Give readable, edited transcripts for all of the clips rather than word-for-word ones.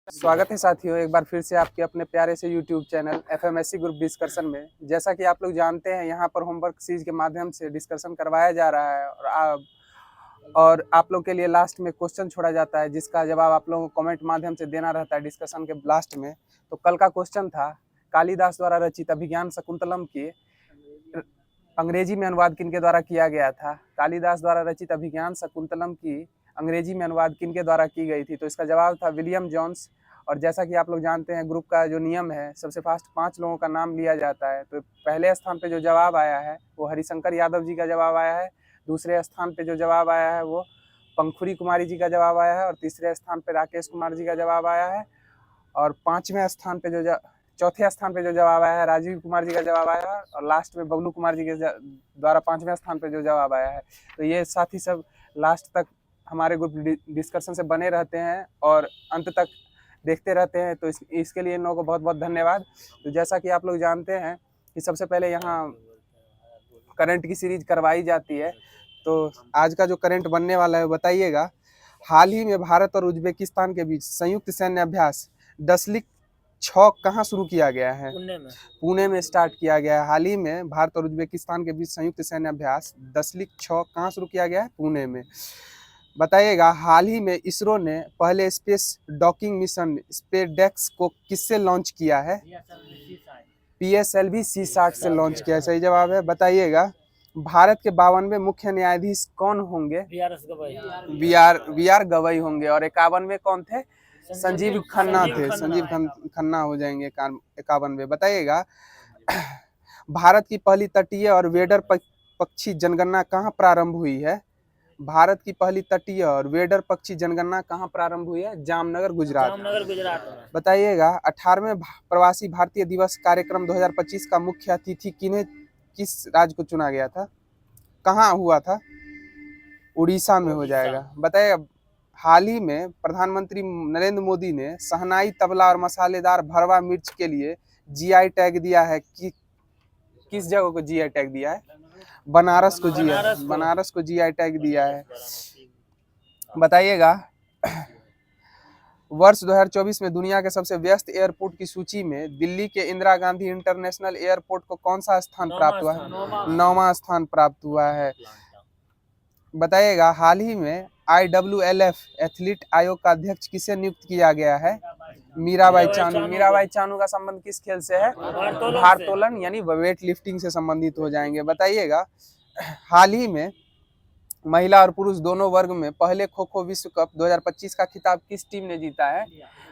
स्वागत है साथियों, एक बार फिर से आपके अपने प्यारे से YouTube channel FMSC group discussion में। जैसा कि आप लोग जानते हैं, यहाँ पर होमवर्क सीरीज के माध्यम से डिस्कशन करवाया जा रहा है और आप लोग के लिए लास्ट में क्वेश्चन छोड़ा जाता है, जिसका जवाब आप लोगों को कमेंट माध्यम से देना रहता है डिस्कशन के लास्ट में। तो कल का क्वेश्चन था, कालिदास द्वारा रचित अभिज्ञान शकुंतलम की अंग्रेजी में अनुवाद किनके द्वारा किया गया था। कालिदास द्वारा रचित अभिज्ञान शकुंतलम की अंग्रेजी में अनुवाद किनके द्वारा की गई थी। तो इसका जवाब था विलियम जोन्स। और जैसा कि आप लोग जानते हैं, ग्रुप का जो नियम है, सबसे फास्ट 5 लोगों का नाम लिया जाता है। तो पहले स्थान पे जो जवाब आया है वो हरिशंकर यादव जी का जवाब आया है। दूसरे स्थान पे जो जवाब आया है वो पंखुरी कुमारी जी का जवाब आया है। और तीसरे स्थान पे राकेश कुमार जी का जवाब आया है। और पाँचवें स्थान पे चौथे स्थान पे जो जवाब आया है राजीव कुमार जी का जवाब आया है। और लास्ट में बबलू कुमार जी के द्वारा 5वें स्थान पे जो जवाब आया है। तो ये साथी सब लास्ट तक हमारे ग्रुप डिस्कशन से बने रहते हैं और अंत तक देखते रहते हैं। तो इसके लिए इन लोगों को बहुत बहुत धन्यवाद। तो जैसा कि आप लोग जानते हैं कि सबसे पहले यहाँ करंट की सीरीज करवाई जाती है। तो आज का जो करंट बनने वाला है बताइएगा। हाल ही में भारत और उज्बेकिस्तान के बीच संयुक्त सैन्य अभ्यास डसलिक 6 कहाँ शुरू किया गया है? पुणे में स्टार्ट किया गया है। हाल ही में भारत और उज्बेकिस्तान के बीच संयुक्त सैन्य अभ्यास डसलिक 6 कहाँ शुरू किया गया है? पुणे में। बताइएगा, हाल ही में इसरो ने पहले स्पेस डॉकिंग मिशन स्पेसडेक्स को किससे लॉन्च किया है? PSLV C60 से लॉन्च किया है। सही जवाब है। बताइएगा, भारत के 52वें मुख्य न्यायाधीश कौन होंगे? VR गवई होंगे। और 51वें कौन थे? संजीव खन्ना थे। संजीव खन्ना हो जाएंगे 51वें। बताइएगा, भारत की पहली तटीय और वेडर पक्षी जनगणना कहाँ प्रारंभ हुई है? भारत की पहली तटीय और वेडर पक्षी जनगणना कहाँ प्रारंभ हुई है? जामनगर गुजरात। बताइएगा, 18वें प्रवासी भारतीय दिवस कार्यक्रम 2025 का मुख्य अतिथि किस राज्य को चुना गया था? कहाँ हुआ था? उड़ीसा में हो जाएगा। बताइएगा, हाल ही में प्रधानमंत्री नरेंद्र मोदी ने शहनाई, तबला और मसालेदार भरवा मिर्च के लिए GI टैग दिया है कि किस जगह को GI टैग दिया है? बनारस को GI टैग दिया है। बताइएगा, वर्ष 2024 में दुनिया के सबसे व्यस्त एयरपोर्ट की सूची में दिल्ली के इंदिरा गांधी इंटरनेशनल एयरपोर्ट को कौन सा स्थान प्राप्त हुआ है? 9वां स्थान प्राप्त हुआ है। बताइएगा, हाल ही में IWLF एथलीट आयोग का अध्यक्ष किसे नियुक्त किया गया है? मीराबाई चानू। मीराबाई चानू का संबंध किस खेल से है? भारोत्तोलन यानी वेट लिफ्टिंग से संबंधित हो जाएंगे। बताइएगा, हाल ही में महिला और पुरुष दोनों वर्ग में पहले खो खो विश्व कप 2025 का खिताब किस टीम ने जीता है?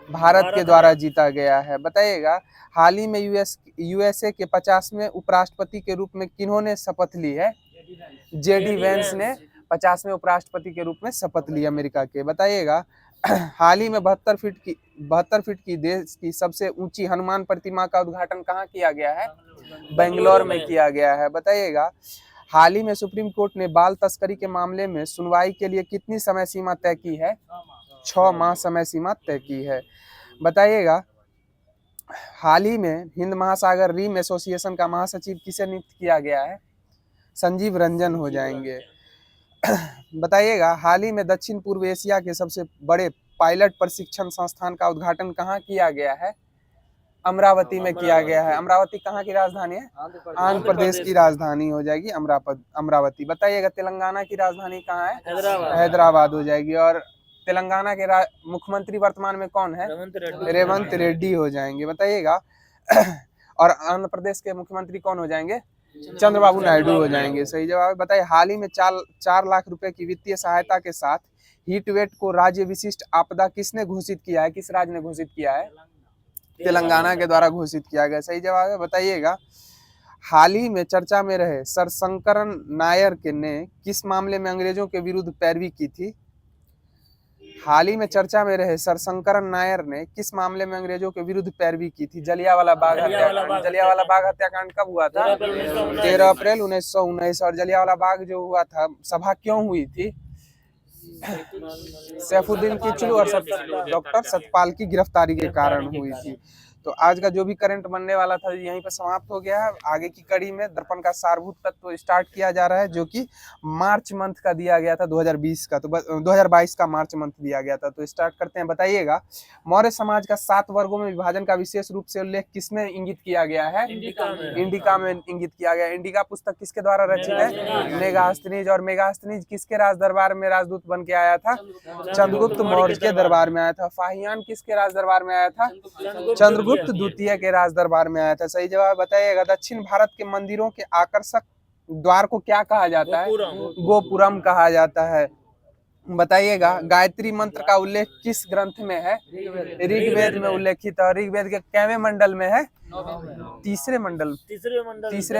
भारत के द्वारा जीता गया है। बताइएगा, हाल ही में USA के 50वें उपराष्ट्रपति के रूप में किन्होंने शपथ ली है? JD वेंस ने 50वें उपराष्ट्रपति के रूप में शपथ ली अमेरिका के। बताइएगा, हाल ही में 72 फीट की देश की सबसे ऊंची हनुमान प्रतिमा का उद्घाटन कहाँ किया गया है? बेंगलोर में किया गया है। बताइएगा, हाल ही में सुप्रीम कोर्ट ने बाल तस्करी के मामले में सुनवाई के लिए कितनी समय सीमा तय की है? 6 माह समय सीमा तय की है। बताइएगा, हाल ही में हिंद महासागर रिम एसोसिएशन का महासचिव किसे नियुक्त किया गया है? संजीव रंजन हो जाएंगे। बताइएगा, हाल ही में दक्षिण पूर्व एशिया के सबसे बड़े पायलट प्रशिक्षण संस्थान का उद्घाटन कहाँ किया गया है? अमरावती में किया गया है। अमरावती कहाँ की राजधानी है? आंध्र प्रदेश की राजधानी हो जाएगी अमरावती। बताइएगा, तेलंगाना की राजधानी कहाँ है? हैदराबाद हो जाएगी। और तेलंगाना के मुख्यमंत्री वर्तमान में कौन है? रेवंत रेड्डी हो जाएंगे। बताइएगा, और आंध्र प्रदेश के मुख्यमंत्री कौन हो जाएंगे? चंद्रबाबू नायडू हो जाएंगे। सही जवाब। बताइए, हाल ही में 4 लाख रुपए की वित्तीय सहायता के साथ हीट वेव को राज्य विशिष्ट आपदा किसने घोषित किया है? किस राज्य ने घोषित किया है? तेलंगाना के द्वारा घोषित किया गया। सही जवाब है। बताइएगा, हाल ही में चर्चा में रहे सर शंकरन नायर ने किस मामले में अंग्रेजों के विरुद्ध पैरवी की थी? हाल ही में चर्चा में रहे सर शंकरन नायर ने किस मामले में अंग्रेजों के विरुद्ध पैरवी की थी? जलियांवाला बाग हत्याकांड। जलियांवाला बाग हत्याकांड कब हुआ था? 13 अप्रैल 1919। और जलियांवाला बाग जो हुआ था, सभा क्यों हुई थी? सैफुद्दीन किचलू और डॉक्टर सतपाल की गिरफ्तारी के कारण हुई थी। तो आज का जो भी करंट बनने वाला था यहीं पर समाप्त हो गया है। आगे की कड़ी में दर्पण का सारभूत तत्व स्टार्ट किया जा रहा है, जो कि मार्च मंथ का दिया गया था 2020 का, तो 2022 का मार्च मंथ दिया गया था। तो स्टार्ट करते हैं। बताइएगा, मौर्य समाज का 7 वर्गों में विभाजन का विशेष रूप से उल्लेख किसमें इंगित किया गया है? इंडिका में इंगित किया गया। इंडिका पुस्तक किसके द्वारा रचित है? मेगास्थनीज। और मेगास्थनीज किसके राज दरबार में राजदूत बन के आया था? चंद्रगुप्त मौर्य के दरबार में आया था। फाहियान किसके राज दरबार में आया था? चंद्रगुप्त द्वितीय के राज दरबार में आया था। सही जवाब बताइएगा। दक्षिण भारत के मंदिरों के आकर्षक द्वार को क्या कहा जाता है? गोपुरम कहा जाता है। बताइएगा, गायत्री मंत्र का उल्लेख किस ग्रंथ में है? ऋग्वेद में उल्लेखित है। ऋग्वेद के कैवें मंडल में है? तीसरे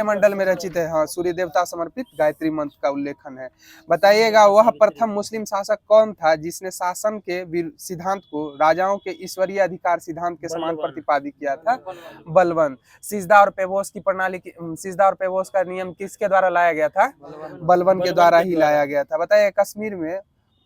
मंडल में रचित है। हाँ, सूर्य देवता समर्पित गायत्री मंत्र का उल्लेखन है। बताइएगा, वह प्रथम मुस्लिम शासक कौन था जिसने शासन के सिद्धांत को राजाओं के ईश्वरीय अधिकार सिद्धांत के समान प्रतिपादित किया था? बलबन। सिजदा और पेबोस की प्रणाली, सिजदा और पेबोस का नियम किसके द्वारा लाया गया था? बलबन के द्वारा ही लाया गया था। बताइए, कश्मीर में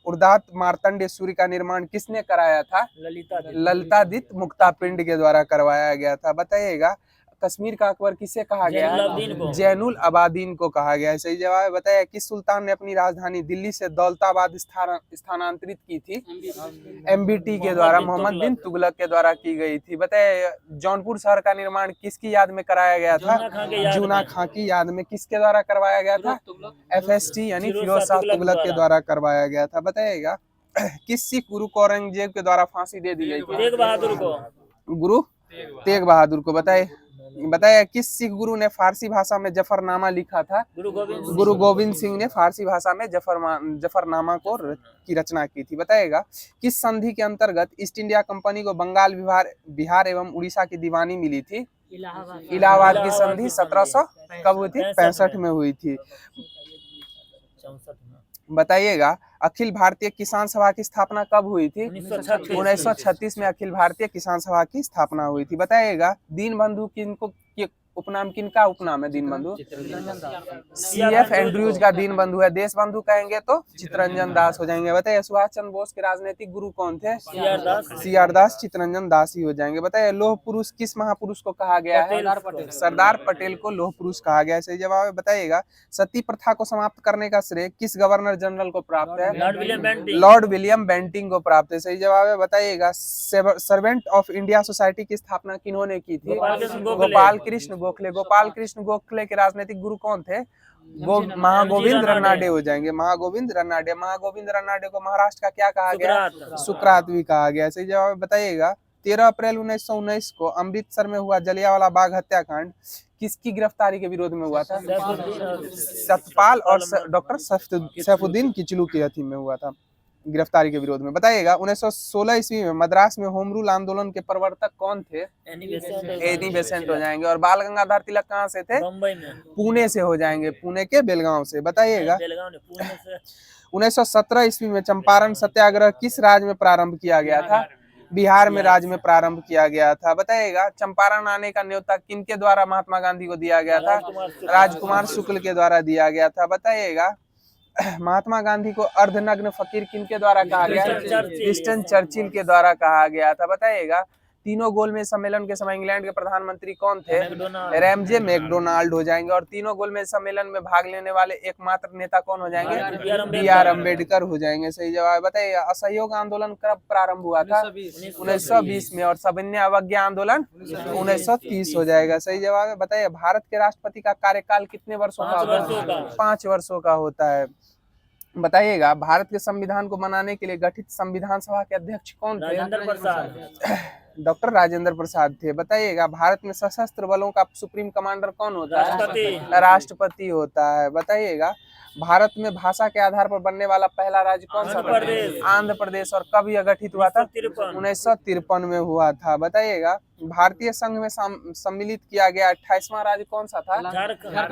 उर्दात मार्तंड सूर्य का निर्माण किसने कराया था? ललितादित्य मुक्तापिंड के द्वारा करवाया गया था। बताइएगा, कश्मीर का अकबर किसे कहा गया है? जैनुल अबादीन को कहा गया है। सही जवाब है। बताइए, किस सुल्तान ने अपनी राजधानी दिल्ली से दौलताबाद स्थानांतरित की थी? एमबीटी के द्वारा, मोहम्मद बिन तुगलक के द्वारा की गई थी। बताइए, जौनपुर शहर का निर्माण किसकी याद में कराया गया था? जूना खां की याद में। किसके द्वारा करवाया गया था? FST यानी फिरोज शाह तुगलक के द्वारा करवाया गया था। बताइएगा, किस सिख गुरु को औरंगजेब के द्वारा फांसी दे दी गई थी? तेग बहादुर को। गुरु तेग बहादुर को। बताइए, किस सिख गुरु ने फारसी भाषा में जफरनामा लिखा था? गुरु गोविंद सिंह ने फारसी भाषा में जफरनामा की रचना की थी। बताइएगा, किस संधि के अंतर्गत ईस्ट इंडिया कंपनी को बंगाल, बिहार एवं उड़ीसा की दीवानी मिली थी? इलाहाबाद की संधि 1700 कब हुई थी? 65 में हुई थी। बताइएगा, अखिल भारतीय किसान सभा की स्थापना कब हुई थी? 1936 में अखिल भारतीय किसान सभा की स्थापना हुई थी। बताइएगा, दीनबंधु उपनाम किनका उपनाम है? दीनबंधु CF एंड्रयूज का दीनबंधु है। देशबंधु कहेंगे तो चित्तरंजन दास हो जाएंगे। बताइए, सुभाष चंद्र बोस के राजनीतिक गुरु कौन थे? CR दास, चित्तरंजन दास ही हो जाएंगे। बताइए, लौह पुरुष किस महापुरुष को कहा गया है? सरदार पटेल को लौह पुरुष कहा गया है। सही जवाब है। बताइएगा, सती प्रथा को समाप्त करने का श्रेय किस गवर्नर जनरल को प्राप्त है? लॉर्ड विलियम बेंटिंग को प्राप्त है। सही जवाब है। बताइएगा, सर्वेंट ऑफ इंडिया सोसाइटी की स्थापना किन्होंने की थी? गोपाल कृष्ण गोखले। गोपाल कृष्ण गोखले के राजनीतिक गुरु कौन थे? महागोविंद रनाडे हो जाएंगे। महागोविंद रनाडे। महागोविंद रनाडे को महाराष्ट्र का क्या कहा गया? सुकरात भी कहा गया। सही जवाब बताइएगा, 13 अप्रैल 1919 को अमृतसर में हुआ जलियांवाला बाग हत्याकांड किसकी गिरफ्तारी के विरोध में हुआ था? सतपाल और डॉक्टर सैफुद्दीन किचलू की हत्या में हुआ था, गिरफ्तारी के विरोध में। बताइएगा, 1916 ईस्वी में मद्रास में होम रूल आंदोलन के प्रवर्तक कौन थे? एनी बेसेंट हो जाएंगे। और बाल गंगाधर तिलक कहाँ से थे? पुणे से हो जाएंगे, पुणे के बेलगांव से। बताइएगा, 1917 ईस्वी में चंपारण सत्याग्रह किस राज्य में प्रारंभ किया गया था? बिहार में राज्य में प्रारंभ किया गया था। बताइएगा, चंपारण आने का न्योता किनके द्वारा महात्मा गांधी को दिया गया था? राजकुमार शुक्ल के द्वारा दिया गया था। बताइएगा, महात्मा गांधी को अर्धनग्न फकीर किनके द्वारा कहा गया? विंस्टन चर्चिल के द्वारा कहा गया था। बताइएगा, तीनों गोलमेज सम्मेलन के समय इंग्लैंड के प्रधानमंत्री कौन थे? रैमजे मैकडोनाल्ड हो जाएंगे। और तीनों गोलमेज सम्मेलन में भाग लेने वाले एकमात्र नेता कौन हो जाएंगे? BR अम्बेडकर हो जाएंगे। सही जवाब बताइए, असहयोग आंदोलन कब प्रारंभ हुआ था? 1920 में। और सविनय अवज्ञा आंदोलन 1930 हो जाएगा। सही जवाब बताइए, भारत के राष्ट्रपति का कार्यकाल कितने वर्षों का होता है? 5 वर्षों का होता है। बताइएगा, भारत के संविधान को बनाने के लिए गठित संविधान सभा के अध्यक्ष कौन थे? डॉक्टर राजेंद्र प्रसाद थे। बताइएगा, भारत में सशस्त्र बलों का सुप्रीम कमांडर कौन होता है? राष्ट्रपति होता है। बताइएगा, भारत में भाषा के आधार पर बनने वाला पहला राज्य कौन सा था? आंध्र प्रदेश। और कब यह गठित हुआ था? 1953 में हुआ था। बताइएगा, भारतीय संघ में सम्मिलित किया गया 28वां राज्य कौन सा था?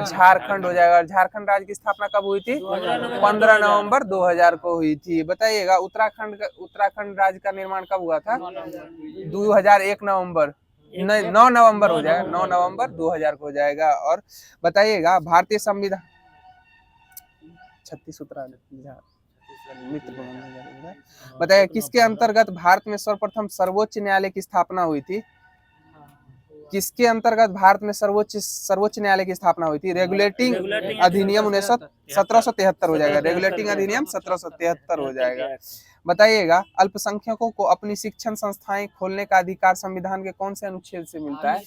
झारखंड हो जाएगा। झारखंड राज्य की स्थापना कब हुई थी? 15 नवंबर 2000 को हुई थी। बताइएगा, उत्तराखंड राज्य का निर्माण कब हुआ था? 2001 नवंबर, 9 नवंबर हो जाएगा, 9 नवंबर 2000 को हो जाएगा। और बताइएगा, भारतीय संविधान 36 बताइए, किसके अंतर्गत भारत में सर्वप्रथम सर्वोच्च न्यायालय की स्थापना हुई थी? किसके अंतर्गत भारत में सर्वोच्च न्यायालय की स्थापना हुई थी? रेगुलेटिंग अधिनियम 1773 हो जाएगा। रेगुलेटिंग अधिनियम 1773 हो जाएगा। बताइएगा, अल्पसंख्यकों को अपनी शिक्षण संस्थाएं खोलने का अधिकार संविधान के कौन से अनुच्छेद से मिलता है?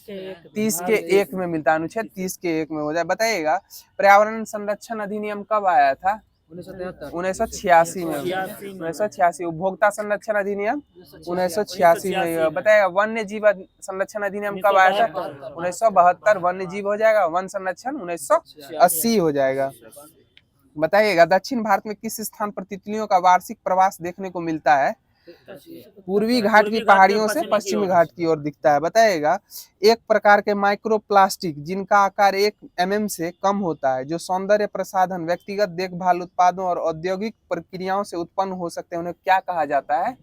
30 के 1 में मिलता है। अनुच्छेद 30 के 1 में हो जाए। बताइएगा, पर्यावरण संरक्षण अधिनियम कब आया था? 1986 में। 1986। उपभोक्ता संरक्षण अधिनियम 1986 में। बताइएगा, वन्य जीव संरक्षण अधिनियम कब आया था? 1972। वन्य जीव हो जाएगा। वन संरक्षण 1980 हो जाएगा। बताइएगा, दक्षिण भारत में किस स्थान पर तितलियों का वार्षिक प्रवास देखने को मिलता है? पूर्वी घाट की पहाड़ियों से पश्चिमी घाट की ओर दिखता है। बताइएगा, एक प्रकार के माइक्रोप्लास्टिक जिनका आकार 1 mm से कम होता है, जो सौंदर्य प्रसाधन, व्यक्तिगत देखभाल उत्पादों और औद्योगिक प्रक्रियाओं से उत्पन्न हो सकते हैं, उन्हें क्या कहा जाता है?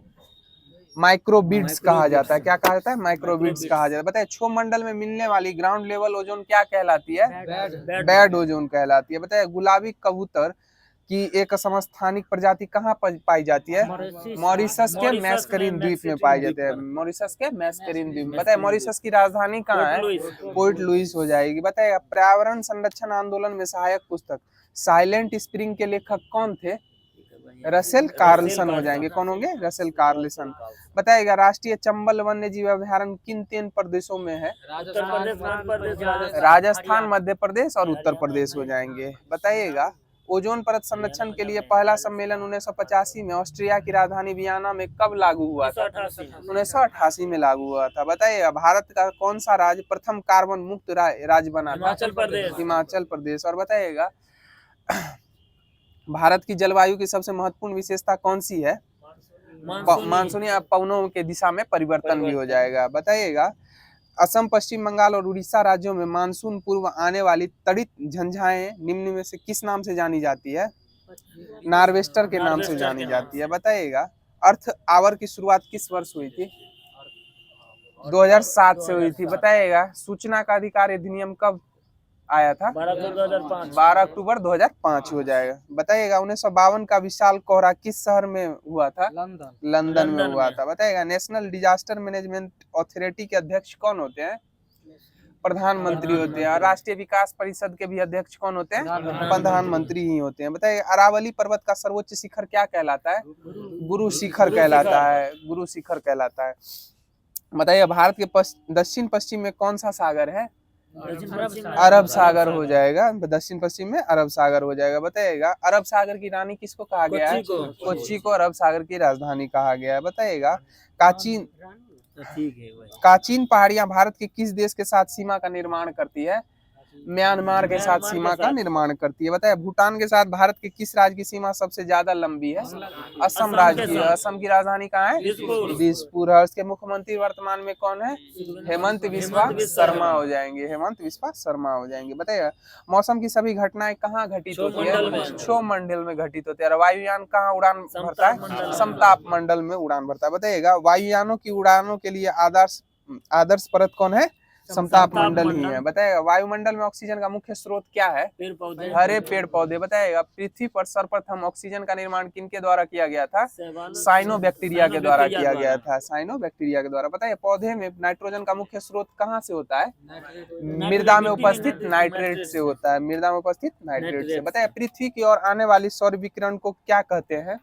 माइक्रोबीड्स कहा जाता है। क्या कहा जाता है? माइक्रोबीड्स कहा जाता है। बताइए, क्षोभ मंडल में मिलने वाली ग्राउंड लेवल ओजोन क्या कहलाती है? बैड ओजोन कहलाती है। बताइए, गुलाबी कबूतर की एक समस्थानिक प्रजाति कहाँ पाई जाती है? मॉरिशस के मैस्करीन द्वीप में पाई जाती है। मॉरिशस के मैस्करीन द्वीप। बताइए, मॉरिशस की राजधानी कहाँ है? पोर्ट लुइस हो जाएगी। बताइए, पर्यावरण संरक्षण आंदोलन में सहायक पुस्तक साइलेंट स्प्रिंग के लेखक कौन थे? रसेल कार्लसन हो जाएंगे। कौन होंगे? Russell Carlsen. बताइएगा, राष्ट्रीय चंबल वन्य जीव अभयारण्य किन 3 प्रदेशों में है? राजस्थान, मध्य प्रदेश और उत्तर प्रदेश हो जाएंगे। बताइएगा, ओजोन परत संरक्षण के लिए पहला सम्मेलन 1985 में ऑस्ट्रिया की राजधानी वियना में कब लागू हुआ था? 1988 में लागू हुआ था। बताइएगा, भारत का कौन सा राज्य प्रथम कार्बन मुक्त राज्य बना था? हिमाचल प्रदेश। और बताइएगा, भारत की जलवायु की सबसे महत्वपूर्ण विशेषता कौन सी है? मानसूनी पवनों के दिशा में परिवर्तन भी हो जाएगा। बताइएगा, असम, पश्चिम बंगाल और उड़ीसा राज्यों में मानसून पूर्व आने वाली तड़ित झंझाएं निम्न में से किस नाम से जानी जाती है? नार्वेस्टर के नाम से जानी जाती है। बताइएगा, अर्थ आवर की शुरुआत किस वर्ष हुई थी? 2007 से हुई थी। बताइएगा, सूचना का अधिकार अधिनियम कब आया था? 12 अक्टूबर 2005 हो जाएगा। बताइएगा, 1952 का विशाल कोहरा किस शहर में हुआ था? लंदन में हुआ था। बताइएगा, नेशनल डिजास्टर मैनेजमेंट अथॉरिटी के अध्यक्ष कौन होते हैं? प्रधानमंत्री होते हैं। और राष्ट्रीय विकास परिषद के भी अध्यक्ष कौन होते हैं? प्रधानमंत्री ही होते हैं। बताइए, अरावली पर्वत का सर्वोच्च शिखर क्या कहलाता है? गुरु शिखर कहलाता है। गुरु शिखर कहलाता है। बताइए, भारत के दक्षिण पश्चिम में कौन सा सागर है? अरब सागर हो जाएगा। दक्षिण पश्चिम में अरब सागर हो जाएगा। बताइएगा, अरब सागर की रानी किसको कहा गया है? कोच्चि को अरब सागर की राजधानी कहा गया है। बताइएगा, काचीन पहाड़ियां भारत के किस देश के साथ सीमा का निर्माण करती है? म्यांमार के साथ सीमा का निर्माण करती है। बताइए, भूटान के साथ भारत के किस राज्य की सीमा सबसे ज्यादा लंबी है? असम राज्य की। असम की राजधानी कहाँ है? दिसपुर है। उसके मुख्यमंत्री वर्तमान में कौन है? हेमंत बिस्वा शर्मा हो जाएंगे। हेमंत बिस्वा शर्मा हो जाएंगे। बताइए, मौसम की सभी घटनाएं कहाँ घटित होती है? क्षोभ मंडल में घटित होती है। वायुयान कहाँ उड़ान भरता है? समताप मंडल में उड़ान भरता है। बताइएगा, वायुयानों की उड़ानों के लिए आदर्श परत कौन है? समताप मंडल ही है। बताइएगा, वायुमंडल में ऑक्सीजन का मुख्य स्रोत क्या है? हरे पेड़ पौधे। बताइएगा, पृथ्वी पर सर्वप्रथम ऑक्सीजन का निर्माण किनके द्वारा किया गया था? साइनोबैक्टीरिया के द्वारा किया गया था। साइनोबैक्टीरिया के द्वारा। बताइए, पौधे में नाइट्रोजन का मुख्य स्रोत कहाँ से होता है? मृदा में उपस्थित नाइट्रेट से होता है। मृदा में उपस्थित नाइट्रेट से। बताइए, पृथ्वी की ओर आने वाली सौर विकिरण को क्या कहते हैं?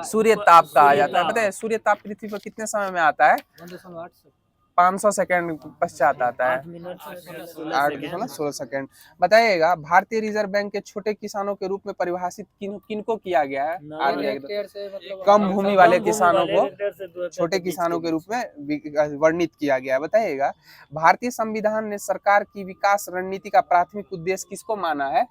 सूर्य ताप कहा जाता है। बताइए, सूर्य ताप पृथ्वी पर कितने समय में आता है? 500 सेकंड पश्चात आता है। 8.16 सेकंड। बताइएगा, भारतीय रिजर्व बैंक के छोटे किसानों के रूप में परिभाषित किनको किया गया है? कम भूमि वाले किसानों को छोटे किसानों के रूप में वर्णित किया गया है। बताइएगा, भारतीय संविधान ने सरकार की विकास रणनीति का प्राथमिक उद्देश्य किसको माना है?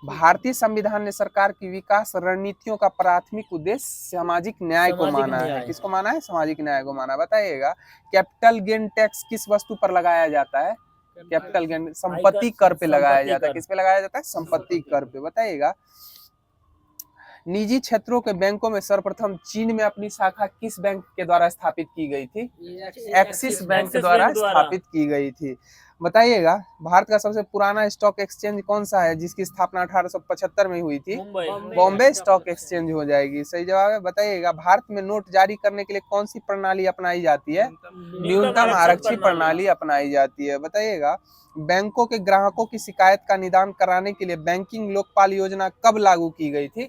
भारतीय संविधान ने सरकार की विकास रणनीतियों का प्राथमिक उद्देश्य सामाजिक न्याय को माना है। किसको माना है? सामाजिक न्याय को माना। बताइएगा, कैपिटल गेन टैक्स किस वस्तु पर लगाया जाता है? कैपिटल गेन संपत्ति कर पे लगाया जाता है। किस पे लगाया जाता है? संपत्ति कर पे। बताइएगा, निजी क्षेत्रों के बैंकों में सर्वप्रथम चीन में अपनी शाखा किस बैंक के द्वारा स्थापित की गई थी? एक्सिस बैंक के द्वारा स्थापित की गई थी। बताइएगा भारत का सबसे पुराना स्टॉक एक्सचेंज कौन सा है जिसकी स्थापना 1875 में हुई थी? बॉम्बे स्टॉक एक्सचेंज हो जाएगी, सही जवाब है। बताइएगा भारत में नोट जारी करने के लिए कौन सी प्रणाली अपनाई जाती है? न्यूनतम आरक्षी प्रणाली अपनाई जाती है। बताइएगा बैंकों के ग्राहकों की शिकायत का निदान कराने के लिए बैंकिंग लोकपाल योजना कब लागू की गई थी?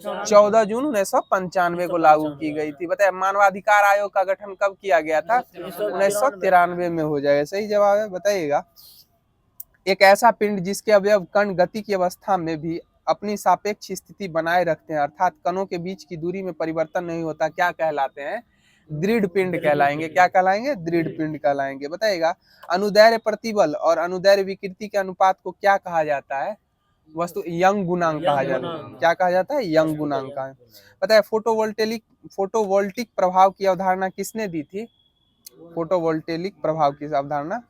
14 जून 1995 को लागू की गई थी। बताइए मानवाधिकार आयोग का गठन कब किया गया था? 1993 में हो जाएगा, सही जवाब है। बताइएगा एक ऐसा पिंड जिसके अवयव कण गति की अवस्था में भी अपनी सापेक्ष स्थिति बनाए रखते हैं, अर्थात कणों के बीच की दूरी में परिवर्तन नहीं होता, क्या कहलाते हैं? दृढ़ पिंड कहलाएंगे। क्या कहलाएंगे? दृढ़ पिंड कहलाएंगे। बताइएगा अनुदैर्ध्य प्रतिबल और अनुदैर्ध्य विकृति के अनुपात को क्या कहा जाता है? वस्तु यंग गुणांक कहा जाता है। क्या कहा जाता है? यंग गुणांक का। बताइए फोटोवोल्टिक प्रभाव की अवधारणा किसने दी थी? फोटोवोल्टेलिक प्रभाव की अवधारणा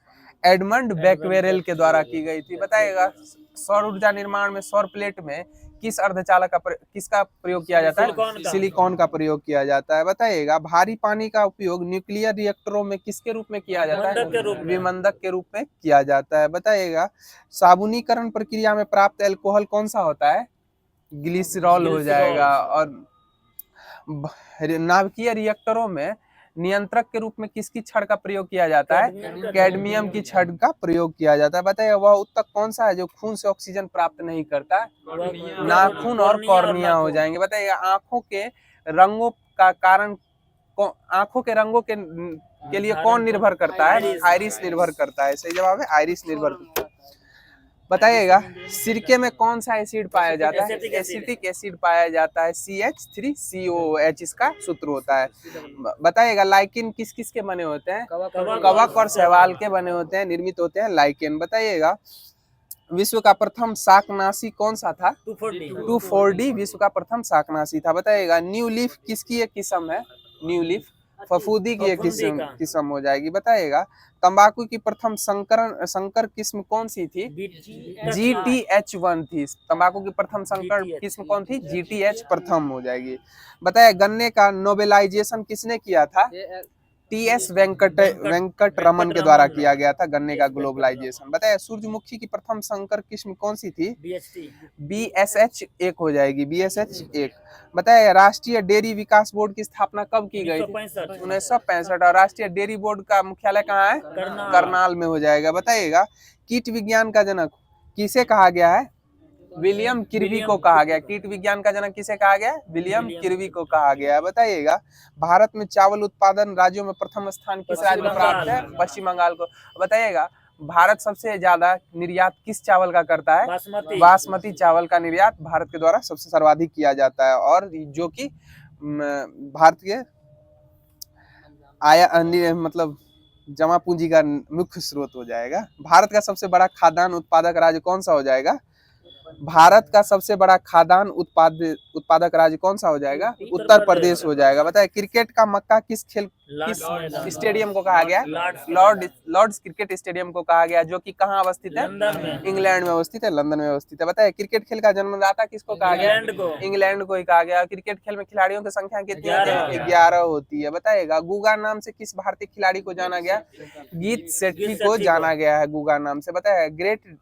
एडमंड बैक्वेरेल के द्वारा की गई थी। बताइएगा सौर ऊर्जा निर्माण में सौर प्लेट में किस अर्धचालक का किसका प्रयोग किया जाता है? सिलिकॉन का प्रयोग किया जाता है। बताइएगा भारी पानी का उपयोग न्यूक्लियर रिएक्टरों में किसके रूप में किया जाता है? विमंदक के रूप में किया जाता है। बताइएगा साबुनीकरण प्रक्रिया में प्राप्त एल्कोहल कौन सा होता है? ग्लिसरॉल हो जाएगा। और नाभिकीय रिएक्टरों में नियंत्रक के रूप में किसकी छड़ का प्रयोग किया जाता है? कैडमियम की छड़ का प्रयोग किया जाता है। बताइए वह ऊतक कौन सा है जो खून से ऑक्सीजन प्राप्त नहीं करता? नाखून और कॉर्निया हो जाएंगे। बताइए आंखों के रंगों का कारण आंखों के रंगों के लिए कौन निर्भर करता है? आइरिस निर्भर करता है, सही जवाब है आइरिस निर्भर करता है। बताइएगा सिरके में कौन सा एसिड पाया जाता है? एसिटिक एसिड पाया जाता है, CH3COOH इसका सूत्र होता है। बताइएगा लाइकेन किस किस के बने होते हैं? कवक और शैवाल के बने होते हैं, निर्मित होते हैं लाइकेन। बताइएगा विश्व का प्रथम शाकनाशी कौन सा था? 2,4-D विश्व का प्रथम शाकनाशी था। बताइएगा न्यू लीफ किसकी एक किस्म है? न्यू लीफ फफूदी की एक किस्म हो जाएगी। बताइएगा तंबाकू की प्रथम संकर किस्म कौन सी थी? GTH1 थी। तंबाकू की प्रथम संकर किस्म कौन थी? GTH प्रथम हो जाएगी। बताइए गन्ने का नोबेलाइजेशन किसने किया था? TS वेंकट रमन के द्वारा किया गया था गन्ने का ग्लोबलाइजेशन। बताइए सूरजमुखी की प्रथम संकर किस्म कौन सी थी? BSH1 हो जाएगी, BSH1। बताइए राष्ट्रीय डेयरी विकास बोर्ड की स्थापना कब की गई थी? 1965। और राष्ट्रीय डेयरी बोर्ड का मुख्यालय कहाँ है? करनाल में हो जाएगा। बताइएगा कीट विज्ञान का जनक किसे कहा गया है? विलियम किर्बी को कहा गया। कीट विज्ञान का जनक किसे कहा गया? विलियम किर्बी को कहा गया। बताइएगा भारत में चावल उत्पादन राज्यों में प्रथम स्थान किस राज्य को प्राप्त है? पश्चिम बंगाल को। बताइएगा भारत सबसे ज्यादा निर्यात किस चावल का करता है? बासमती चावल का निर्यात भारत के द्वारा सबसे सर्वाधिक किया जाता है, और जो कि भारत के आय मतलब जमा पूंजी का मुख्य स्रोत हो जाएगा। भारत का सबसे बड़ा खाद्यान्न उत्पादक राज्य कौन सा हो जाएगा? भारत का सबसे बड़ा खाद्यान्न उत्पादक राज्य कौन सा हो जाएगा? उत्तर प्रदेश हो जाएगा। बताए क्रिकेट का मक्का किस स्टेडियम को कहा गया? लॉर्ड्स क्रिकेट स्टेडियम को कहा गया, जो कि कहाँ अवस्थित है? इंग्लैंड में अवस्थित है, लंदन में अवस्थित है। बताए क्रिकेट खेल का जन्मदाता किसको कहा गया? इंग्लैंड को ही कहा गया। क्रिकेट खेल में खिलाड़ियों की संख्या कितनी होती है? 11 होती है। बताइएगा गुगा नाम से किस भारतीय खिलाड़ी को जाना गया? गीत शेट्टी को जाना गया है गुगा नाम से। बताए ग्रेट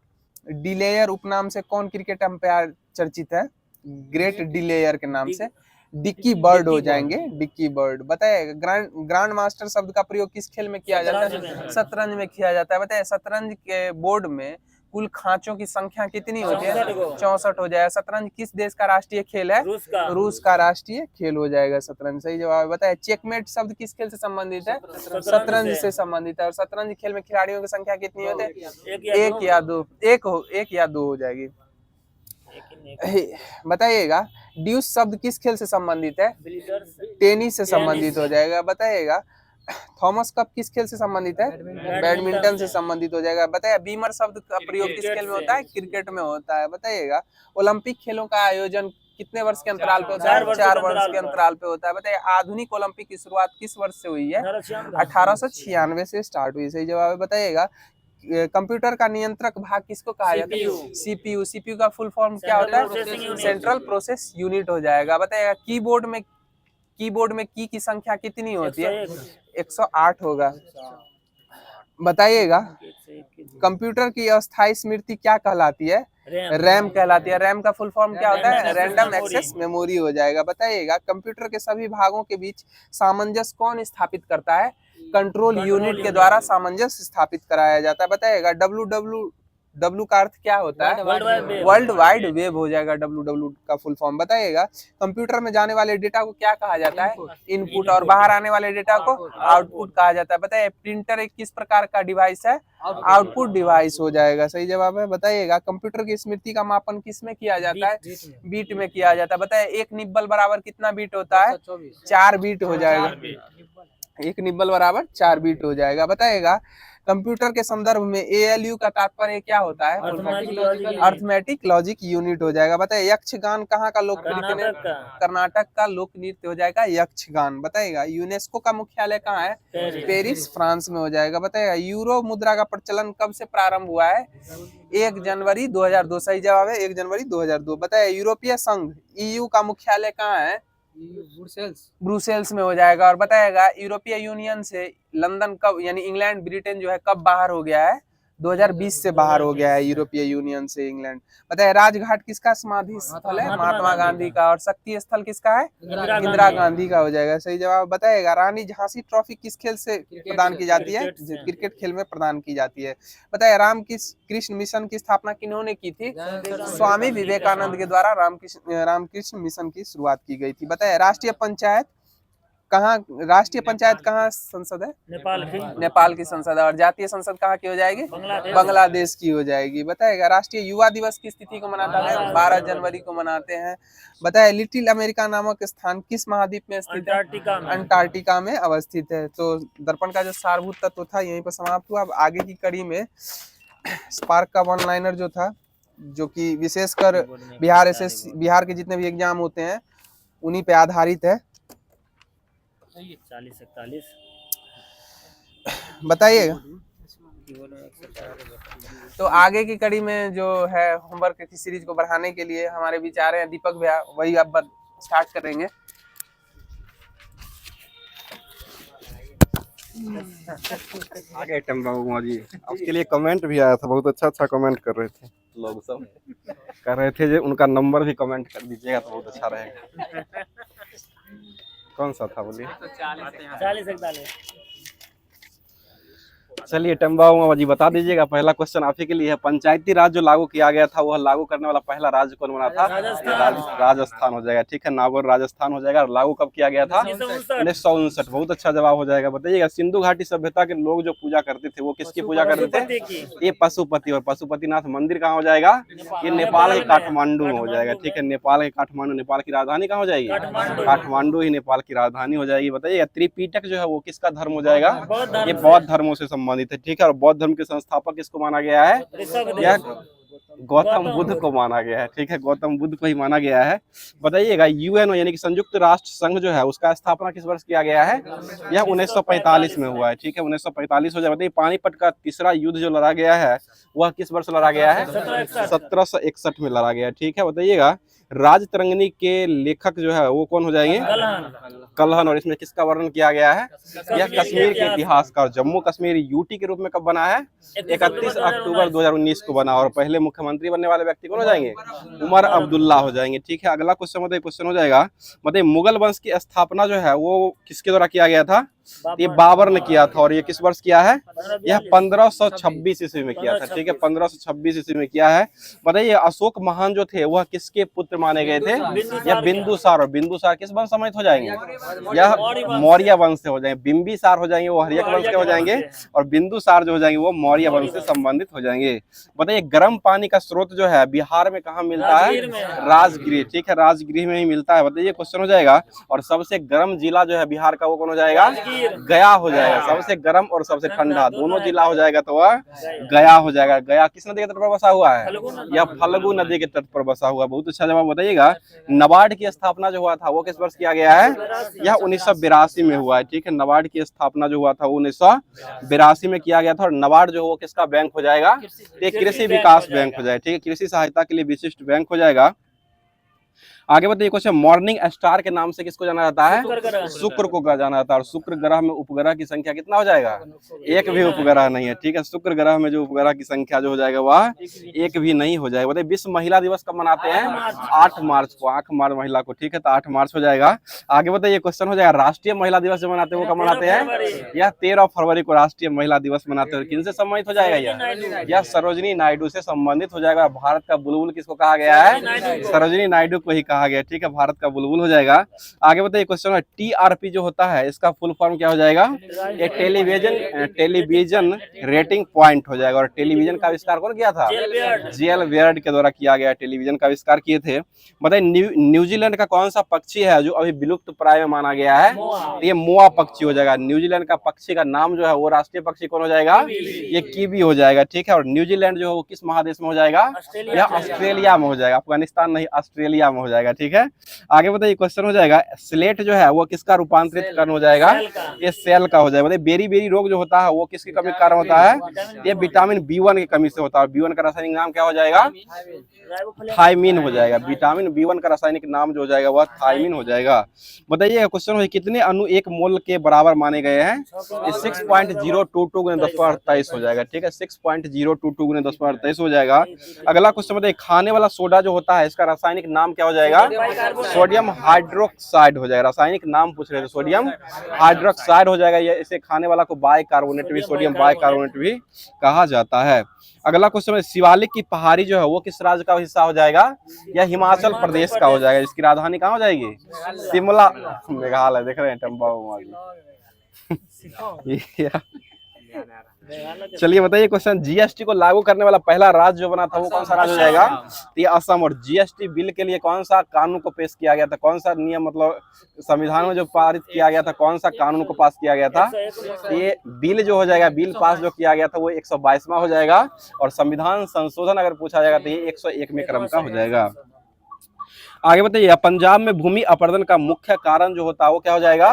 डिलेयर उपनाम से कौन क्रिकेट अंपायर चर्चित है? ग्रेट डिलेयर के नाम से डिक्की बर्ड हो जाएंगे, डिक्की बर्ड। बताए ग्रैंड मास्टर शब्द का प्रयोग किस खेल में किया जाता है? शतरंज में किया जाता है। बताए शतरंज के बोर्ड में कुल खांचों की संख्या कितनी होती है? 64 हो जाएगा। शतरंज किस देश का राष्ट्रीय खेल है? रूस का राष्ट्रीय खेल हो जाएगा शतरंज, सही जवाब। बताए चेकमेट शब्द किस खेल से संबंधित है? शतरंज से संबंधित है। और शतरंज खेल में खिलाड़ियों की संख्या कितनी होती है? एक या दो हो जाएगी। बताइएगा ड्यूस शब्द किस खेल से संबंधित है? टेनिस से संबंधित हो जाएगा। बताइएगा थॉमस कप किस खेल से संबंधित है? बैडमिंटन से संबंधित हो जाएगा। बताइए बीमर शब्द का प्रयोग किस खेल में होता है? क्रिकेट में होता है। बताइएगा ओलंपिक खेलों का आयोजन कितने वर्ष के अंतराल पे होता है? 4 वर्ष के अंतराल पे होता है। बताइए आधुनिक ओलंपिक की शुरुआत किस वर्ष से हुई है? 1896 से स्टार्ट हुई, सही जवाब है। बताइएगा कंप्यूटर का नियंत्रक भाग किसको कहा जाता है? CPU। CPU का फुल फॉर्म क्या होता है? सेंट्रल प्रोसेस यूनिट हो जाएगा। बताइएगा कीबोर्ड में की संख्या कितनी होती है? 108 होगा। बताइएगा कंप्यूटर की अस्थायी स्मृति क्या कहलाती है? रैम कहलाती है। रैम का फुल फॉर्म क्या होता है? रैंडम एक्सेस मेमोरी हो जाएगा। बताइएगा कंप्यूटर के सभी भागों के बीच सामंजस्य कौन स्थापित करता है? कंट्रोल यूनिट के द्वारा सामंजस्य स्थापित कराया जाता है। बताइएगा डब्ल्यू का अर्थ क्या होता है? वर्ल्ड वाइड वेब हो जाएगा डब्ल्यू का फुल फॉर्म। बताइएगा कंप्यूटर में जाने वाले डेटा को क्या कहा जाता है? इनपुट। और बाहर आने वाले डेटा को आउटपुट कहा जाता है। बताइए प्रिंटर एक किस प्रकार का डिवाइस है? आउटपुट डिवाइस हो जाएगा। सही जवाब है। बताइएगा कंप्यूटर की स्मृति का मापन किस में किया जाता है? बीट में किया जाता है। बताइए एक निब्बल बराबर कितना बीट होता है? 4 बीट हो जाएगा। एक निब्बल बराबर 4 बीट हो जाएगा। बताइएगा कंप्यूटर के संदर्भ में ALU का तात्पर्य क्या होता है? अर्थमेटिक लॉजिक यूनिट हो जाएगा। बताइए यक्षगान कहाँ का लोकप्रिय नृत्य? कर्नाटक का लोक नृत्य हो जाएगा यक्षगान। बताइएगा यूनेस्को का मुख्यालय कहाँ है? पेरिस फ्रांस में हो जाएगा। बताइएगा यूरो मुद्रा का प्रचलन कब से प्रारंभ हुआ है? 1 जनवरी 2002। सही जवाब है 1 जनवरी 2002। बताइए यूरोपीय संघ EU का मुख्यालय कहाँ है? ब्रुसेल्स में हो जाएगा। और बताएगा यूरोपीय यूनियन से लंदन कब यानी इंग्लैंड ब्रिटेन जो है कब बाहर हो गया है? 2020 से बाहर हो गया है यूरोपीय यूनियन से इंग्लैंड। बताइए राजघाट किसका समाधि स्थल है? महात्मा गांधी का। और शक्ति स्थल किसका है? इंदिरा गांधी का हो जाएगा। सही जवाब। बताइएगा रानी झांसी ट्रॉफी किस खेल से प्रदान की जाती है? क्रिकेट खेल में प्रदान की जाती है। बताइए रामकृष्ण मिशन की स्थापना किन्होंने की थी? स्वामी विवेकानंद के द्वारा रामकृष्ण मिशन की शुरुआत की गई थी। बताइए राष्ट्रीय पंचायत कहाँ संसद है? नेपाल की संसद है। और जातीय संसद कहाँ की हो जाएगी? बांग्लादेश की हो जाएगी। बताएगा राष्ट्रीय युवा दिवस किस तिथि को मनाता है? 12 जनवरी को मनाते हैं। बताए लिटिल अमेरिका नामक स्थान किस महाद्वीप में स्थित है? अंटार्कटिका में अवस्थित है। तो दर्पण का जो सारभूत तत्व था यहीं पर समाप्त हुआ। अब आगे की कड़ी में स्पार्क का वन लाइनर जो था, जो कि विशेषकर बिहार के जितने भी एग्जाम होते हैं उन्हीं पे आधारित है। 40-41 बताइएगा। तो आगे की कड़ी में जो है होमवर्क की सीरीज को बढ़ाने के लिए हमारे विचार हैं दीपक भैया, वही अब स्टार्ट करेंगे। आगे टम्बा जी आपके लिए कमेंट भी आया था, बहुत अच्छा कमेंट कर रहे थे लोग सब, कह रहे थे जो उनका नंबर भी कमेंट कर दीजिएगा तो बहुत अच्छा रहेगा। कौन सा था बोलिए? 40-41। चलिए टम्बा जी बता दीजिएगा। पहला क्वेश्चन आप ही के लिए है। पंचायती राज जो लागू किया गया था वह लागू करने वाला पहला राज्य कौन बना था? राजस्थान हो जाएगा। ठीक है, नागौर राजस्थान हो जाएगा। और लागू कब किया गया था? 1959। बहुत अच्छा जवाब हो जाएगा। बताइएगा सिंधु घाटी सभ्यता के लोग जो पूजा करते थे वो किसकी पूजा करते थे? ये पशुपति। और पशुपतिनाथ मंदिर कहाँ हो जाएगा? ये नेपाल के काठमांडू में हो जाएगा। ठीक है, नेपाल के काठमांडू। नेपाल की राजधानी कहाँ हो जाएगी? काठमांडू ही नेपाल की राजधानी हो जाएगी। बताइएगा त्रिपिटक जो है वो किसका धर्म हो जाएगा? ये बौद्ध धर्मों से संबंधित है। ठीक है, और बौद्ध धर्म के संस्थापक किसको माना गया है? यह गौतम बुद्ध को माना गया है। ठीक है, गौतम बुद्ध को ही माना गया है। बताइएगा यूएनओ यानी कि संयुक्त राष्ट्र संघ जो है उसका स्थापना किस वर्ष किया गया है? यह 1945 में हुआ है। ठीक है, 1945 हो जाए। बताइए पानीपत का तीसरा युद्ध जो लड़ा गया है वह किस वर्ष लड़ा गया है? 1761 में लड़ा गया है। ठीक है, बताइएगा राजतरंगिणी के लेखक जो है वो कौन हो जाएंगे? कल्हण। और इसमें किसका वर्णन किया गया है? यह कश्मीर के इतिहास का। और जम्मू कश्मीर यूटी के रूप में कब बना है? 31 अक्टूबर 2019 को बना। और पहले मुख्यमंत्री बनने वाले व्यक्ति कौन हो जाएंगे? उमर अब्दुल्ला हो जाएंगे। ठीक है, अगला क्वेश्चन हो जाएगा। मतलब मुगल वंश की स्थापना जो है वो किसके द्वारा किया गया था? ये बाबर ने किया था। और ये किस वर्ष किया है? यह 1526 ईस्वी में किया था। ठीक है, 1526 ईस्वी में किया है। बताइए अशोक महान जो थे वह किसके पुत्र माने गए थे? यह बिंदुसार। और बिंदुसार किस वंश समेत हो जाएंगे? यह मौर्य वंश से हो जाएंगे। बिंबिसार हो जाएंगे वो हर्यक वंश के हो जाएंगे। और बिंदुसार जो हो जाएंगे वो मौर्य वंश से संबंधित हो जाएंगे। बताइए गर्म पानी का स्रोत जो है बिहार में कहाँ मिलता है? राजगृह। ठीक है, राजगृह में ही मिलता है। बताइए क्वेश्चन हो जाएगा। और सबसे गर्म जिला जो है बिहार का वो कौन हो जाएगा? गया हो जाएगा। सबसे गर्म और सबसे ठंडा दोनों जिला हो जाएगा तो वह गया हो जाएगा। गया किस नदी के तट पर बसा हुआ है? यह फल्गु नदी के तट पर बसा हुआ। बहुत अच्छा जवाब। बताइएगा नाबार्ड की स्थापना जो हुआ था वो किस वर्ष किया गया है? यह 1982 में हुआ है। ठीक है, नाबार्ड की स्थापना जो हुआ था 1982 में किया गया था। और नाबार्ड जो वो किसका बैंक हो जाएगा? ये कृषि विकास बैंक हो जाएगा। ठीक है, कृषि सहायता के लिए विशिष्ट बैंक हो जाएगा। आगे बताइए क्वेश्चन, मॉर्निंग स्टार के नाम से किसको जाना जाता है? शुक्र को जाना जाता है। और शुक्र ग्रह में उपग्रह की संख्या कितना हो जाएगा? एक भी उपग्रह नहीं है, ठीक है। शुक्र ग्रह में जो उपग्रह की संख्या जो हो जाएगा वह एक भी नहीं हो जाएगा। बताइए विश्व महिला दिवस कब मनाते हैं? 8 मार्च को, 8 मार्च महिला को, ठीक है, तो 8 मार्च हो जाएगा। आगे बताइए क्वेश्चन हो जाएगा, राष्ट्रीय महिला दिवस जो मनाते हैं वो कब मनाते हैं? यह 13 फरवरी को राष्ट्रीय महिला दिवस मनाते हैं। किनसे संबंधित हो जाएगा यह सरोजिनी नायडू से संबंधित हो जाएगा। भारत का बुलबुल किसको कहा गया है? सरोजिनी नायडू को ही कहा गया, ठीक है, भारत का बुलबुल हो जाएगा। आगे बताइए क्वेश्चन है, टीआरपी जो होता है इसका फुल फॉर्म क्या हो जाएगा? ये टेलीविजन रेटिंग पॉइंट हो जाएगा। और टेलीविजन का आविष्कार कौन किया था? जेल बियर्ड के द्वारा किया गया, टेलीविजन का आविष्कार किए थे। बताइए न्यूजीलैंड का कौन सा पक्षी है जो अभी विलुप्त प्राय में माना गया है? ये मोआ पक्षी हो जाएगा। न्यूजीलैंड का पक्षी का नाम जो है वो राष्ट्रीय पक्षी कौन हो जाएगा? ये कीवी हो जाएगा, ठीक है। और न्यूजीलैंड जो है वो किस महादेश में हो जाएगा? यह ऑस्ट्रेलिया में हो जाएगा, अफगानिस्तान नहीं, ऑस्ट्रेलिया में हो जाएगा, ठीक है। आगे बताइए क्वेश्चन हो जाएगा, स्लेट जो है वो किसका रूपांतरित कर्ण हो जाएगा? ये सेल का हो जाएगा। बेरी बेरी रोग जो होता है वो किसकी कमी के कारण होता है? ये विटामिन B1 की कमी से होता है। B1 का रासायनिक नाम क्या हो जाएगा? थायमीन हो जाएगा। विटामिन B1 का रासायनिक नाम जो हो जाएगा वह थायमीन हो जाएगा। बताइए क्वेश्चन हो, कितने अणु एक मोल के बराबर माने गए हैं? 6.022 × 10⁻23 हो जाएगा, ठीक है, 6.022 × 10⁻23 हो जाएगा। अगला क्वेश्चन बताइए, खाने वाला सोडा जो होता है इसका रासायनिक नाम क्या हो जाएगा? सोडियम हाइड्रोक्साइड हो जाएगा। रासायनिक नाम पूछ रहे थे, सोडियम हाइड्रोक्साइड हो जाएगा। ये इसे खाने वाला को बाइकार्बोनेट भी, सोडियम बाइकार्बोनेट भी कहा जाता है। अगला क्वेश्चन है, शिवालिक की पहाड़ी जो है वो किस राज्य का हिस्सा हो जाएगा? यह हिमाचल प्रदेश का हो जाएगा। इसकी राजधानी कहाँ हो जाएगी? शिमला, मेघालय। देख रहे हैं टम्बा। चलिए बताइए क्वेश्चन, जीएसटी को लागू करने वाला पहला राज्य जो बना था वो कौन सा राज्य हो जाएगा? तो ये असम। और जीएसटी बिल के लिए कौन सा कानून को पेश किया गया था? कौन सा नियम, मतलब संविधान में जो पारित किया गया था, कौन सा कानून को पास किया गया था? ये बिल जो हो जाएगा, बिल पास जो किया गया था वो 122वां हो जाएगा। और संविधान संशोधन अगर पूछा जाएगा तो ये 101वें क्रम का हो जाएगा। आगे बताइए, पंजाब में भूमि अपरदन का मुख्य कारण जो होता है वो क्या हो जाएगा?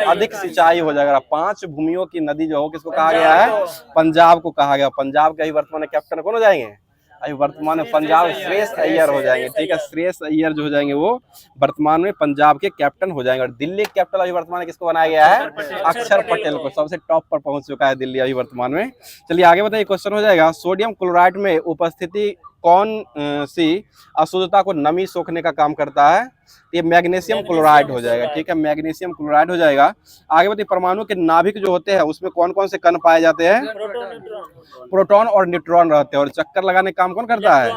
अधिक सिंचाई हो जाएगा। 5 भूमियों की नदी जो हो किसको कहा गया है? पंजाब को कहा गया। पंजाब के अभी वर्तमान कैप्टन कौन हो जाएंगे? अभी वर्तमान में पंजाब श्रेयस अय्यर हो जाएंगे, ठीक है। श्रेयस अय्यर जो हो जाएंगे वो वर्तमान में पंजाब के कैप्टन हो जाएंगे। और दिल्ली के कैप्टन अभी वर्तमान में किसको बनाया गया है? अक्षर पटेल को। सबसे टॉप पर पहुंच चुका है दिल्ली अभी वर्तमान में। चलिए आगे बताइए, क्वेश्चन हो जाएगा, सोडियम क्लोराइड में उपस्थिति कौन सी अशुद्धता को नमी सोखने का काम करता है? ये मैग्नीशियम क्लोराइड हो जाएगा, ठीक है, मैग्नीशियम क्लोराइड हो जाएगा। आगे बताइए, परमाणु के नाभिक जो होते हैं उसमें कौन कौन से कण पाए जाते हैं? प्रोटॉन और न्यूट्रॉन रहते हैं। और चक्कर लगाने का काम कौन करता है?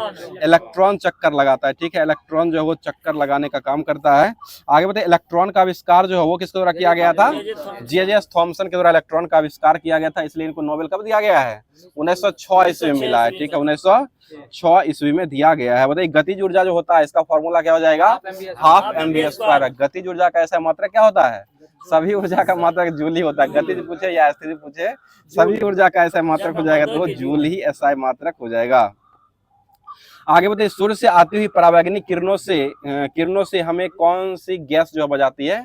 इलेक्ट्रॉन चक्कर लगाता है, ठीक है। इलेक्ट्रॉन जो है वो चक्कर लगाने का काम करता है। आगे बताइए, इलेक्ट्रॉन का आविष्कार जो है वो किसके द्वारा किया गया था? जे.जे. थॉमसन के द्वारा इलेक्ट्रॉन का आविष्कार किया गया था। इसलिए इनको नोबेल कब दिया गया है? 1906 ईस्वी में मिला है, ठीक है, 1906 ईस्वी में दिया गया है। बताइए, गतिज ऊर्जा जो होता है इसका फॉर्मूला क्या हो जाएगा? ½ mv²। गतिज ऊर्जा का ऐसा मात्रक क्या होता है? सभी ऊर्जा का मात्रक जूल ही होता है। गतिज पूछे या स्थिति पूछे, सभी ऊर्जा का ऐसा मात्रक हो जाएगा तो वो जूल ही ऐसा मात्रक हो जाएगा। आगे बताइए, सूर्य से आती हुई परावैंगनिक किरणों से हमें कौन सी गैस जो बचाती है?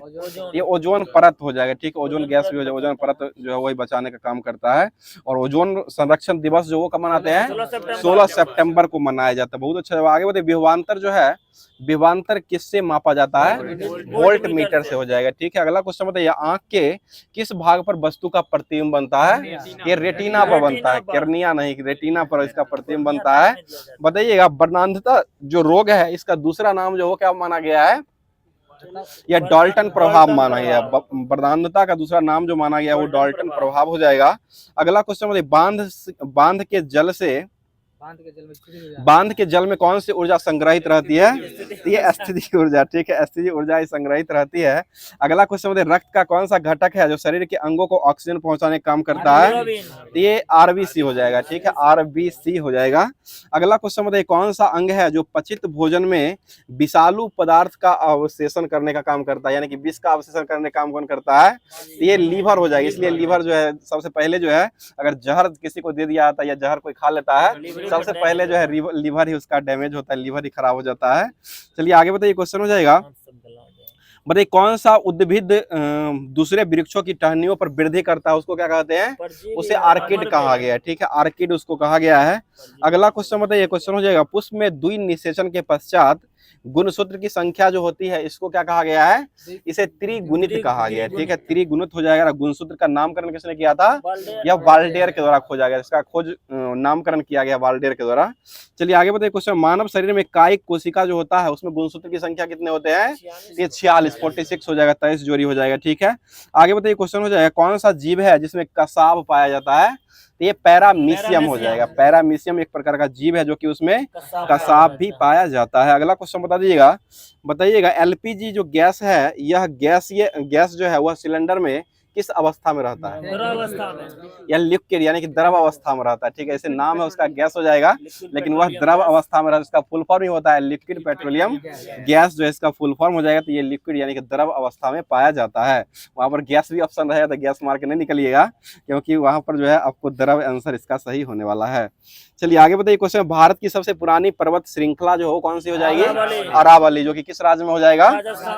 ये ओजोन परत हो जाएगा, ठीक है। ओजोन गैस भी हो जाएगा। ओजोन परत जो है वही बचाने का काम करता है। और ओजोन संरक्षण दिवस जो वो कब मनाते हैं? 16 सितंबर को मनाया जाता है। बहुत अच्छा। आगे बताइए, विभवांतर जो है, विभवांतर किससे मापा जाता है? वोल्ट मीटर से हो जाएगा, ठीक है। अगला क्वेश्चन बताइए, आंख के किस भाग पर वस्तु का प्रतिबिंब बनता है? ये रेटिना पर बनता है, कर्निया नहीं, रेटिना पर इसका प्रतिबिंब बनता है। बताइएगा, वर्णांधता जो रोग है इसका दूसरा नाम जो वो क्या माना गया है? या डाल्टन प्रभाव माना गया। वर्णांधता का दूसरा नाम जो माना गया वो डाल्टन प्रभाव हो जाएगा। अगला क्वेश्चन बताइए, बांध के जल में कौन सी ऊर्जा संग्रहित रहती है? ये स्थिति ऊर्जा, ठीक है, स्थिति ऊर्जा संग्रहित रहती है। अगला क्वेश्चन बताइए, रक्त का कौन सा घटक है जो शरीर के अंगों को ऑक्सीजन पहुंचाने का काम करता है? ये आरबीसी हो जाएगा, ठीक है, आरबीसी हो जाएगा। अगला क्वेश्चन बताइए, कौन सा अंग है जो पचित भोजन में विषालु पदार्थ का अवशेषण करने का काम करता है? यानी कि विष का अवशेषण करने का काम कौन करता है? ये लीवर हो जाएगा। इसलिए लीवर जो है सबसे पहले जो है, अगर जहर किसी को दे दिया जाता है या जहर कोई खा लेता है, सबसे पहले जो है लीवर ही उसका डैमेज होता है, लीवर ही खराब हो जाता है। चलिए आगे बताइए, क्वेश्चन हो जाएगा, बताइए कौन सा उद्भिद दूसरे वृक्षों की टहनियों पर वृद्धि करता है? उसको क्या कहते हैं? उसे आर्किड कहा गया है, ठीक है, आर्किड उसको कहा गया है। अगला क्वेश्चन बताइए, क्वेश्चन हो जाएगा, पुष्प में द्वि निषेचन के पश्चात गुणसूत्र की संख्या जो होती है इसको क्या कहा गया है, इसे त्रिगुणित कहा गया है, ठीक है, त्रिगुणित हो जाएगा। गुणसूत्र का नामकरण किसने किया था, यह वाल्डेयर के द्वारा खोजा गया, इसका खोज नामकरण किया गया वाल्डेयर के द्वारा। चलिए आगे बताइए क्वेश्चन, मानव शरीर में कायिक कोशिका जो होता है उसमें गुणसूत्र की संख्या कितने होते हैं, ये 46, 46 हो जाएगा, 23 जोड़ी हो जाएगा, ठीक है। आगे बताइए क्वेश्चन हो जाएगा, कौन सा जीव है जिसमें कसाव पाया जाता है, तो ये पैरामीशियम हो जाएगा। पैरामीशियम एक प्रकार का जीव है जो कि उसमें कसाव भी पाया जाता है। अगला क्वेश्चन बता दीजिएगा, बताइएगा एलपीजी जो गैस है, यह गैस जो है वह सिलेंडर में किस अवस्था में रहता है, या लिक्विड यानी कि द्रव अवस्था में रहता है, ठीक है, इसे नाम है उसका गैस हो जाएगा, लेकिन वह द्रव अवस्था में रहता है, इसका फुल फॉर्म ही होता है लिक्विड पेट्रोलियम गैस, जो है इसका फुल फॉर्म हो जाएगा, तो ये लिक्विड यानी कि द्रव अवस्था में पाया जाता है। वहां पर गैस भी ऑप्शन रहेगा तो गैस मार के नहीं निकलिएगा, क्योंकि वहां पर जो है आपको द्रव आंसर इसका सही होने वाला है। चलिए आगे बताइए क्वेश्चन, भारत की सबसे पुरानी पर्वत श्रृंखला जो हो कौन सी हो जाएगी, अरावली, जो कि किस राज्य में हो जाएगा,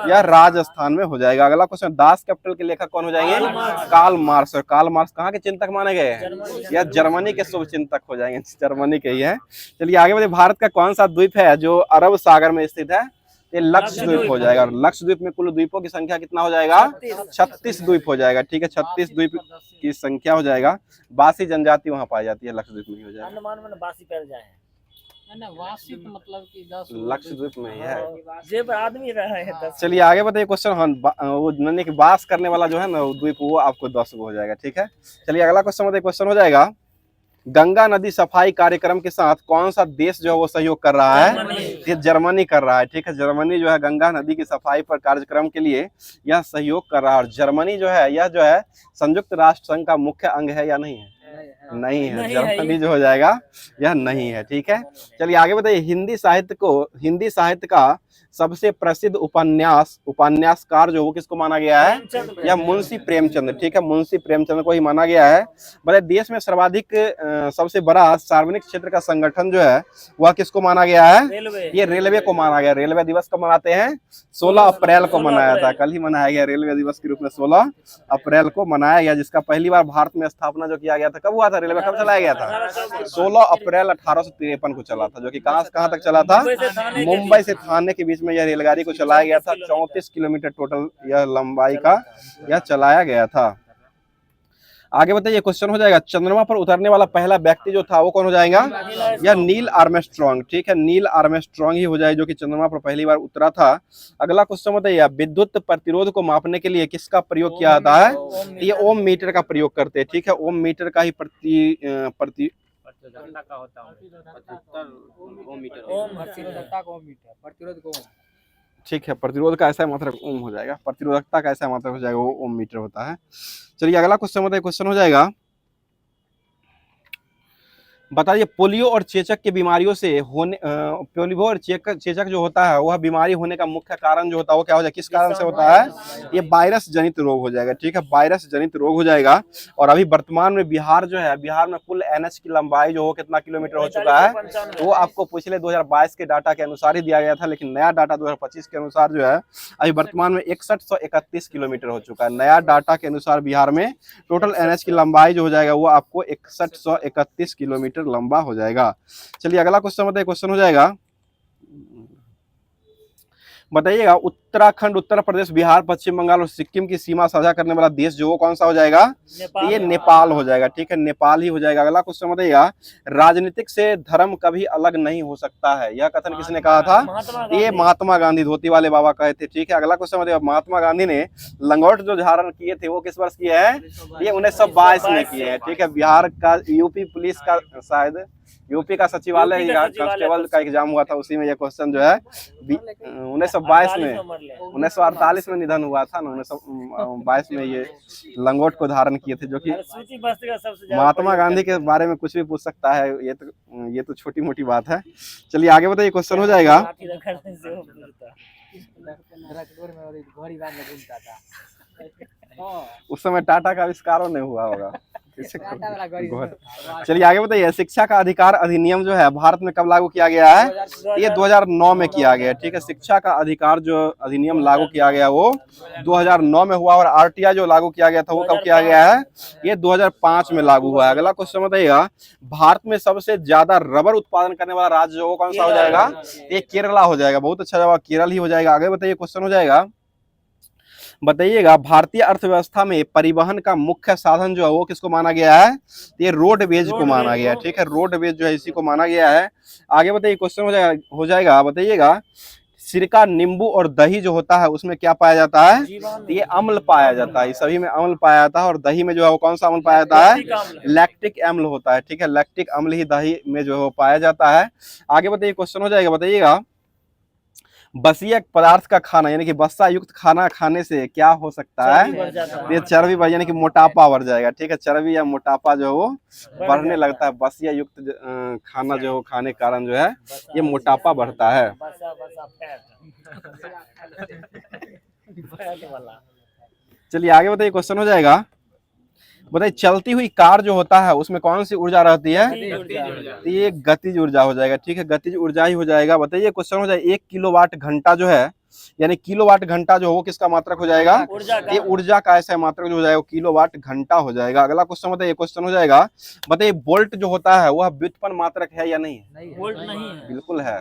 यह राजस्थान में हो जाएगा। अगला क्वेश्चन, दास कैपिटल के लेखक कौन हो जाएंगे, कार्ल मार्क्स। और कार्ल मार्क्स कहाँ के चिंतक माने गए हैं, यह जर्मनी के शुभ चिंतक हो जाएंगे, जर्मनी के ही है। चलिए आगे बताइए, भारत का कौन सा द्वीप है जो अरब सागर में स्थित है, ये लक्षद्वीप हो जाएगा। और लक्षद्वीप में कुल द्वीपों की संख्या कितना हो जाएगा, 36 द्वीप हो जाएगा, ठीक है, 36 द्वीप की संख्या हो जाएगा। बासी जनजाति वहां पाई जाती है, लक्षद्वीप में हो जाएगा। अंडमान में बासी पैर जाए मतलब कि 10 लक्षद्वीप में ही है। जे पर आदमी रहे हैं 10। चलिए आगे बताइए क्वेश्चन, वो यानी कि बास करने वाला जो है ना द्वीप, वो आपको 10 हो जाएगा, ठीक है। चलिए अगला क्वेश्चन बताइए, क्वेश्चन हो जाएगा, गंगा नदी सफाई कार्यक्रम के साथ कौन सा देश जो है वो सहयोग कर रहा है, ये जर्मनी कर रहा है, ठीक है। जर्मनी जो है गंगा नदी की सफाई पर कार्यक्रम के लिए यह सहयोग कर रहा है। और जर्मनी जो है यह जो है संयुक्त राष्ट्र संघ का मुख्य अंग है या नहीं है, नहीं है, जर्मनी जो हो जाएगा यह नहीं है, ठीक है। चलिए आगे बताइए, हिंदी साहित्य का सबसे प्रसिद्ध उपन्यासकार जो वो किसको माना गया है, यह मुंशी प्रेमचंद, ठीक है, मुंशी प्रेमचंद को ही माना गया है। बताइए देश में सर्वाधिक सबसे बड़ा सार्वजनिक क्षेत्र का संगठन जो है वह किसको माना गया है, ये रेलवे को माना गया। रेलवे दिवस कब मनाते हैं, 16 अप्रैल को मनाया था, कल ही मनाया गया रेलवे दिवस के रूप में, 16 अप्रैल को मनाया गया, जिसका पहली बार भारत में स्थापना जो किया गया था, कब हुआ था, रेलवे कब चलाया गया था, 16 अप्रैल 1853 को चला था, जो कि कहां से कहां तक चला था, मुंबई से थाने के बीच में यह रेलगाड़ी को चलाया गया था। 34 किलोमीटर टोटल यह लंबाई का यह चलाया गया था। आगे बताइए क्वेश्चन हो जाएगा, चंद्रमा पर उतरने वाला पहला व्यक्ति जो था वो कौन हो जाएगा, यह नील आर्मस्ट्रॉन्ग, ठीक है, नील आर्मस्ट्रॉन्ग ही हो जाए जो कि चंद्रमा पर पहली बार उतरा था। अगला क्वेश्चन बताइए, विद्युत प्रतिरोध को मापने के लिए किसका प्रयोग किया जाता है, ये ओम मीटर का प्रयोग करते हैं, ठीक है, ओम मीटर का ही ठीक है, प्रतिरोध का ऐसा मात्रक ओम हो जाएगा, प्रतिरोधकता का ऐसा मात्रक हो जाएगा वो ओम मीटर होता है। चलिए अगला क्वेश्चन बताइए, क्वेश्चन हो जाएगा, बताइए पोलियो और चेचक की बीमारियों से होने पोलियो और चेचक जो होता है वह बीमारी होने का मुख्य कारण जो होता है वो क्या हो जाएगा, किस कारण से होता है, ये वायरस जनित रोग हो जाएगा, ठीक है, वायरस जनित रोग हो जाएगा। और अभी वर्तमान में बिहार जो है, बिहार में कुल एनएच की लंबाई जो हो कितना किलोमीटर हो चुका है, वो आपको पिछले 2022 के डाटा के अनुसार ही दिया गया था, लेकिन नया डाटा 2025 के अनुसार जो है अभी वर्तमान में 6131 किलोमीटर हो चुका है। नया डाटा के अनुसार बिहार में टोटल एनएच की लंबाई जो हो जाएगा वो आपको 6131 किलोमीटर लंबा हो जाएगा। चलिए अगला क्वेश्चन बताइए, क्वेश्चन हो जाएगा, बताइएगा उत्तराखंड, उत्तर प्रदेश, बिहार, पश्चिम बंगाल और सिक्किम की सीमा साझा करने वाला देश जो वो कौन सा हो जाएगा, ये नेपाल हो जाएगा, ठीक है, नेपाल ही हो जाएगा। अगला क्वेश्चन बताइएगा, राजनीतिक से धर्म कभी अलग नहीं हो सकता है, यह कथन किसने कहा था, ये महात्मा गांधी, धोती वाले बाबा कहे थे, ठीक है। अगला क्वेश्चन बताइएगा, महात्मा गांधी ने लंगोट जो धारण किए थे वो किस वर्ष किए हैं, ये 1922 में किए हैं, ठीक है। बिहार का यूपी पुलिस का शायद यूपी का सचिवालय कांस्टेबल का एग्जाम हुआ था, उसी में यह क्वेश्चन जो है 1922 में, 1948 में निधन हुआ था ना, 1922 में ये लंगोट को धारण किए थे, जो कि महात्मा गांधी के बारे में कुछ भी पूछ सकता है, ये तो छोटी मोटी बात है। चलिए आगे बताइए, क्वेश्चन हो जाएगा, उस समय टाटा का आविष्कार नहीं हुआ होगा, चलिए आगे बताइए, शिक्षा का अधिकार अधिनियम जो है भारत में कब लागू किया गया है? ये 2009 में किया गया, ठीक है। शिक्षा का अधिकार जो अधिनियम लागू किया गया वो 2009 में हुआ, और आरटीआई जो लागू किया गया था वो कब किया गया है? ये 2005 में लागू हुआ है। अगला क्वेश्चन बताइएगा, भारत में सबसे ज्यादा रबर उत्पादन करने वाला राज्य जो कौन सा हो जाएगा? ये केरला हो जाएगा। बहुत अच्छा जवाब, केरल ही हो जाएगा। आगे बताइए, क्वेश्चन हो जाएगा, बताइएगा भारतीय अर्थव्यवस्था में परिवहन का मुख्य साधन जो है वो किसको माना गया है? ये रोडवेज को माना गया है, ठीक है। रोडवेज जो है इसी को माना गया है। आगे बताइए, क्वेश्चन हो जाएगा, बताइएगा सिरका, नींबू और दही जो होता है उसमें क्या पाया जाता है? ये अम्ल पाया जाता है, सभी में अम्ल पाया जाता है। और दही में जो है वो कौन सा अम्ल पाया जाता है? लैक्टिक अम्ल होता है, ठीक है। लैक्टिक अम्ल ही दही में जो है वो पाया जाता है। आगे बताइए, क्वेश्चन हो जाएगा, बताइएगा बसीय पदार्थ का खाना यानी कि वसा युक्त खाना खाने से क्या हो सकता है? ये चर्बी बढ़ यानी कि मोटापा बढ़ जाएगा, ठीक है। चर्बी या मोटापा जो है वो बढ़ने लगता है। बसीय युक्त खाना जो है खाने के कारण जो है ये मोटापा बढ़ता है। चलिए आगे बताइए, क्वेश्चन हो जाएगा, बताइए चलती हुई कार जो होता है उसमें कौन सी ऊर्जा रहती है? तो ये गतिज ऊर्जा हो जाएगा, ठीक है। गतिज ऊर्जा ही हो जाएगा। बताइए, क्वेश्चन हो जाए, 1 किलोवाट घंटा जो है यानी किलोवाट घंटा जो हो किसका मात्रक हो जाएगा? ये ऊर्जा का ऐसा मात्रक जो हो जाएगा किलोवाट घंटा हो जाएगा। अगला क्वेश्चन बताइए, क्वेश्चन हो जाएगा, बताइए वोल्ट जो होता है वह व्युत्पन्न मात्रक है या नहीं? वोल्ट नहीं है, बिल्कुल है।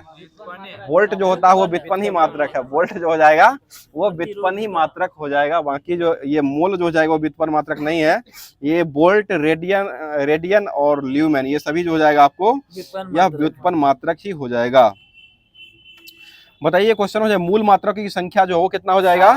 वोल्ट जो होता है वो व्युत्पन्न ही मात्रक है। वोल्ट जो हो जाएगा वो व्युत्पन्न ही मात्रक हो जाएगा। बाकी जो ये मोल जो हो जाएगा वो व्युत्पन्न मात्रक नहीं है। ये वोल्ट, रेडियन और ल्यूमेन ये सभी जो हो जाएगा आपको यह व्युत्पन्न मात्रक ही हो जाएगा। बताइए, क्वेश्चन हो जाए, मूल मात्रकों की संख्या जो हो कितना हो जाएगा?